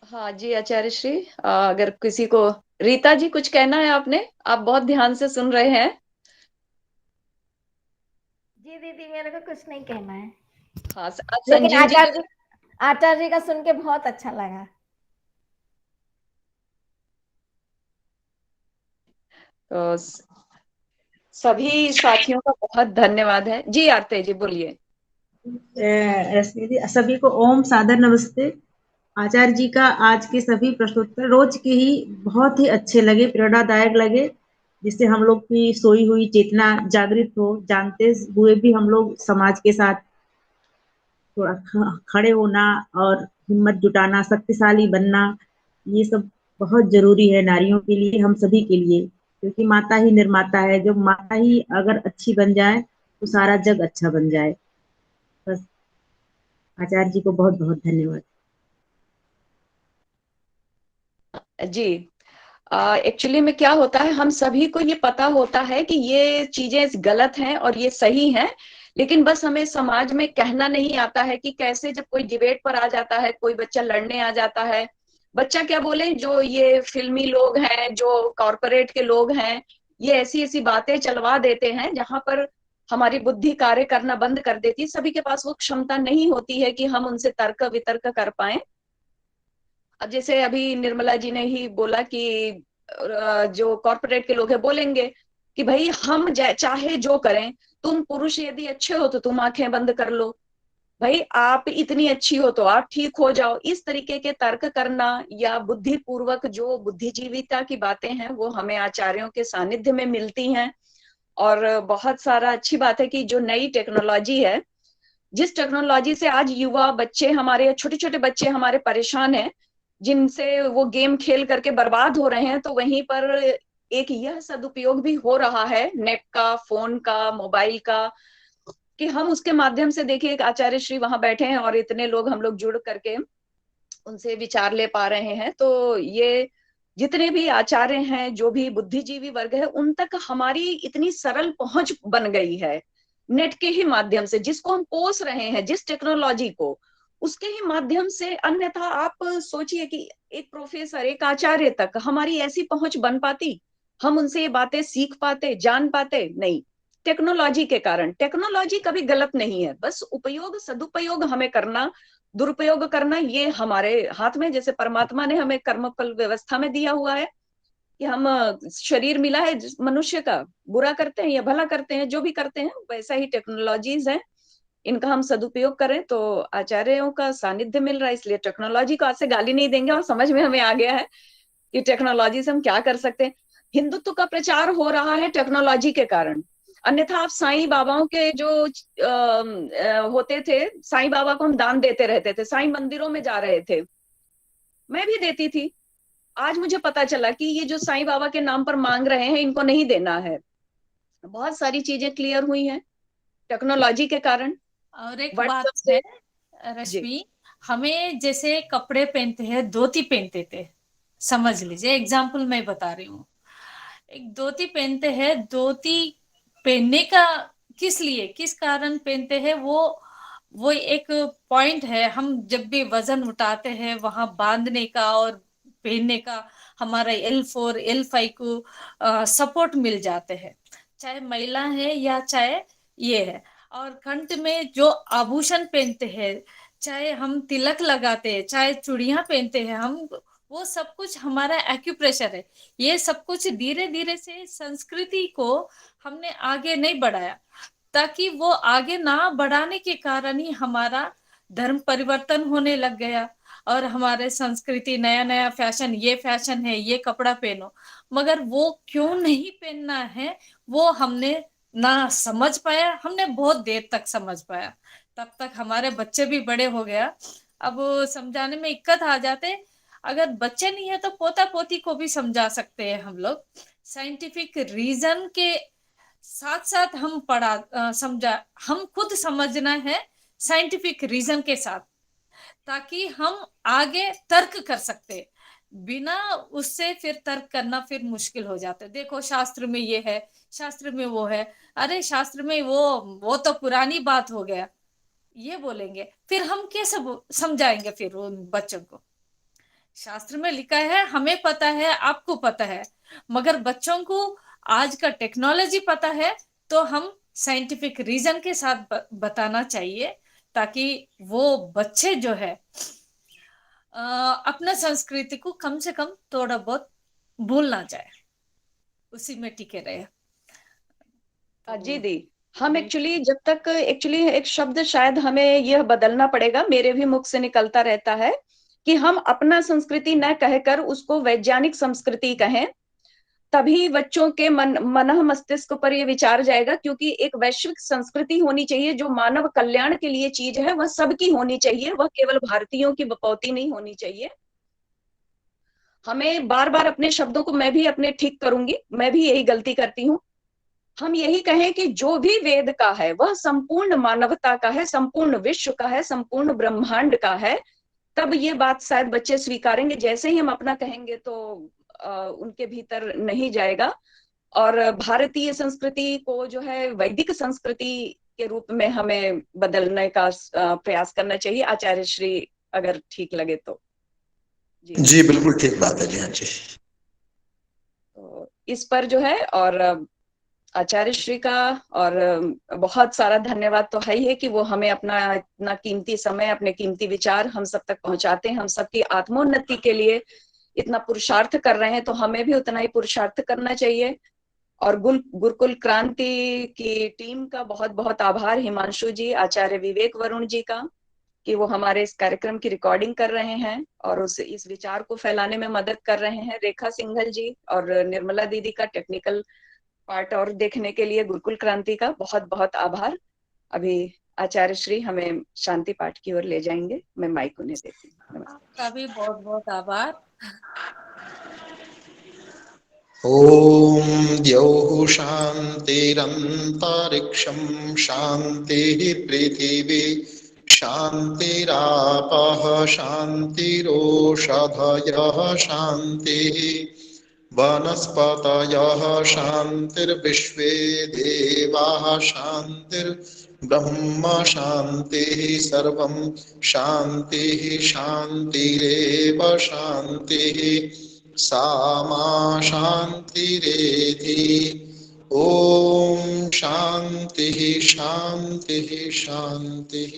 हाँ जी आचार्य श्री, अगर किसी को, रीता जी कुछ कहना है आपने, आप बहुत ध्यान से सुन रहे हैं। जी दीदी, मेरे को कुछ नहीं कहना है, हाँ, लेकिन संजीव जी। आचार्य जी का सुन के बहुत अच्छा लगा। तो सभी साथियों का बहुत धन्यवाद है। जी आरती जी बोलिए। रश्मि जी, सभी को ओम सादर नमस्ते। आचार्य जी का आज के सभी प्रश्नोत्तर रोज के ही बहुत ही अच्छे लगे, प्रेरणादायक लगे, जिससे हम लोग की सोई हुई चेतना जागृत हो, जानते हुए भी हम लोग समाज के साथ थोड़ा खड़े होना और हिम्मत जुटाना, शक्तिशाली बनना, ये सब बहुत जरूरी है नारियों के लिए, हम सभी के लिए, क्योंकि माता ही निर्माता है। जब माता ही अगर अच्छी बन जाए तो सारा जग अच्छा बन जाए। बस, आचार्य जी को बहुत बहुत धन्यवाद। जी, एक्चुअली में क्या होता है, हम सभी को ये पता होता है कि ये चीजें गलत हैं और ये सही हैं, लेकिन बस हमें समाज में कहना नहीं आता है कि कैसे, जब कोई डिबेट पर आ जाता है, कोई बच्चा लड़ने आ जाता है, बच्चा क्या बोले, जो ये फिल्मी लोग हैं, जो कॉरपोरेट के लोग हैं, ये ऐसी ऐसी बातें चलवा देते हैं जहां पर हमारी बुद्धि कार्य करना बंद कर देती है। सभी के पास वो क्षमता नहीं होती है कि हम उनसे तर्क वितर्क कर पाए। अब जैसे अभी निर्मला जी ने ही बोला कि जो कॉर्पोरेट के लोग हैं बोलेंगे कि भाई हम चाहे जो करें, तुम पुरुष यदि अच्छे हो तो तुम आंखें बंद कर लो, भाई आप इतनी अच्छी हो तो आप ठीक हो जाओ। इस तरीके के तर्क करना या बुद्धिपूर्वक जो बुद्धिजीविता की बातें हैं वो हमें आचार्यों के सानिध्य में मिलती हैं। और बहुत सारा अच्छी बात है कि जो नई टेक्नोलॉजी है, जिस टेक्नोलॉजी से आज युवा बच्चे हमारे, छोटे छोटे बच्चे हमारे परेशान हैं, जिनसे वो गेम खेल करके बर्बाद हो रहे हैं, तो वहीं पर एक यह सदुपयोग भी हो रहा है नेट का, फोन का, मोबाइल का, कि हम उसके माध्यम से, देखिए एक आचार्य श्री वहां बैठे हैं और इतने लोग हम लोग जुड़ करके उनसे विचार ले पा रहे हैं। तो ये जितने भी आचार्य हैं, जो भी बुद्धिजीवी वर्ग है, उन तक हमारी इतनी सरल पहुंच बन गई है नेट के ही माध्यम से, जिसको हम पोस रहे हैं, जिस टेक्नोलॉजी को, उसके ही माध्यम से। अन्यथा आप सोचिए कि एक प्रोफेसर, एक आचार्य तक हमारी ऐसी पहुंच बन पाती, हम उनसे ये बातें सीख पाते, जान पाते? नहीं, टेक्नोलॉजी के कारण। टेक्नोलॉजी कभी गलत नहीं है, बस उपयोग, सदुपयोग हमें करना, दुरुपयोग करना ये हमारे हाथ में। जैसे परमात्मा ने हमें कर्मफल व्यवस्था में दिया हुआ है, कि हम शरीर मिला है मनुष्य का, बुरा करते हैं या भला करते हैं, जो भी करते हैं वैसा ही टेक्नोलॉजीज है, इनका हम सदुपयोग करें। तो आचार्यों का सानिध्य मिल रहा है, इसलिए टेक्नोलॉजी को आज से गाली नहीं देंगे और समझ में हमें आ गया है कि टेक्नोलॉजी से हम क्या कर सकते हैं। हिंदुत्व का प्रचार हो रहा है टेक्नोलॉजी के कारण, अन्यथा आप साईं बाबाओं के जो होते थे, साईं बाबा को हम दान देते रहते थे, साईं मंदिरों में जा रहे थे, मैं भी देती थी। आज मुझे पता चला कि ये जो साईं बाबा के नाम पर मांग रहे हैं इनको नहीं देना है। बहुत सारी चीजें क्लियर हुई हैं टेक्नोलॉजी के कारण। और एक बात है रश्मि, हमें जैसे कपड़े पहनते हैं, धोती पहनते थे, समझ लीजिए एग्जाम्पल मैं बता रही हूँ, एक धोती पहनते हैं, धोती पहनने का किस लिए, किस कारण पहनते हैं, वो एक पॉइंट है। हम जब भी वजन उठाते हैं वहां बांधने का और पहनने का हमारा L4 L5 को सपोर्ट मिल जाते हैं, चाहे महिला है या चाहे ये है। और कंठ में जो आभूषण पहनते हैं, चाहे हम तिलक लगाते हैं, चाहे चूड़ियां पहनते हैं हम, वो सब कुछ हमारा एक्यूप्रेशर है। ये सब कुछ धीरे धीरे से संस्कृति को हमने आगे नहीं बढ़ाया, ताकि वो आगे ना बढ़ाने के कारण ही हमारा धर्म परिवर्तन होने लग गया और हमारे संस्कृति नया नया फैशन, ये फैशन है, ये कपड़ा पहनो, मगर वो क्यों नहीं पहनना है वो हमने ना समझ पाया। हमने बहुत देर तक समझ पाया, तब तक हमारे बच्चे भी बड़े हो गया। अब समझाने में दिक्कत आ जाते, अगर बच्चे नहीं है तो पोता पोती को भी समझा सकते हैं हम लोग। साइंटिफिक रीजन के साथ साथ हम हम खुद समझना है साइंटिफिक रीजन के साथ, ताकि हम आगे तर्क कर सकते। बिना उससे फिर तर्क करना फिर मुश्किल हो जाता है। देखो शास्त्र में ये है, शास्त्र में वो है, अरे शास्त्र में वो तो पुरानी बात हो गया, ये बोलेंगे, फिर हम कैसे समझाएंगे फिर उन बच्चों को। शास्त्र में लिखा है, हमें पता है, आपको पता है, मगर बच्चों को आज का टेक्नोलॉजी पता है, तो हम साइंटिफिक रीजन के साथ बताना चाहिए, ताकि वो बच्चे जो है अपना संस्कृति को कम से कम थोड़ा बहुत भूल ना जाए, उसी में टिके रहे। जी दी, हम एक्चुअली जब तक एक शब्द शायद हमें यह बदलना पड़ेगा, मेरे भी मुख से निकलता रहता है कि हम अपना संस्कृति न कहकर उसको वैज्ञानिक संस्कृति कहें, तभी बच्चों के मन मस्तिष्क पर यह विचार जाएगा। क्योंकि एक वैश्विक संस्कृति होनी चाहिए जो मानव कल्याण के लिए चीज है, वह सबकी होनी चाहिए, वह केवल भारतीयों की बपौती नहीं होनी चाहिए। हमें बार बार अपने शब्दों को, मैं भी अपने ठीक करूंगी, मैं भी यही गलती करती हूँ, हम यही कहें कि जो भी वेद का है वह संपूर्ण मानवता का है, संपूर्ण विश्व का है, संपूर्ण ब्रह्मांड का है, तब ये बात शायद बच्चे स्वीकारेंगे। जैसे ही हम अपना कहेंगे तो उनके भीतर नहीं जाएगा। और भारतीय संस्कृति को जो है वैदिक संस्कृति के रूप में हमें बदलने का प्रयास करना चाहिए। आचार्य श्री अगर ठीक लगे तो। जी बिल्कुल ठीक बात है जी। हाँ जी, तो इस पर जो है, और आचार्य श्री का और बहुत सारा धन्यवाद तो है ही है कि वो हमें अपना इतना कीमती समय, अपने कीमती विचार हम सब तक पहुंचाते हैं। हम सबकी आत्मोन्नति के लिए इतना पुरुषार्थ कर रहे हैं, तो हमें भी उतना ही पुरुषार्थ करना चाहिए। और गुरुकुल क्रांति की टीम का बहुत बहुत आभार, हिमांशु जी, आचार्य विवेक वरुण जी का, कि वो हमारे इस कार्यक्रम की रिकॉर्डिंग कर रहे हैं और इस विचार को फैलाने में मदद कर रहे हैं। रेखा सिंघल जी और निर्मला दीदी का टेक्निकल पार्ट और देखने के लिए गुरुकुल क्रांति का बहुत बहुत आभार। अभी आचार्य श्री हमें शांति पाठ की ओर ले जाएंगे, मैं माइक उन्हें देती हूँ। आपका भी बहुत बहुत आभार। ओम द्यौः शान्तिरन्तरिक्षं शान्तिः पृथिवी शान्तिरापः शान्तिरोषधयः शान्तिः वनस्पतयः शान्तिर्विश्वे देवाः शान्तिर्ब्रह्म शान्तिः सर्वं शान्तिः शान्तिरेव शान्तिः सा मा शान्तिरेधि। ओम शान्तिः शान्तिः शान्तिः।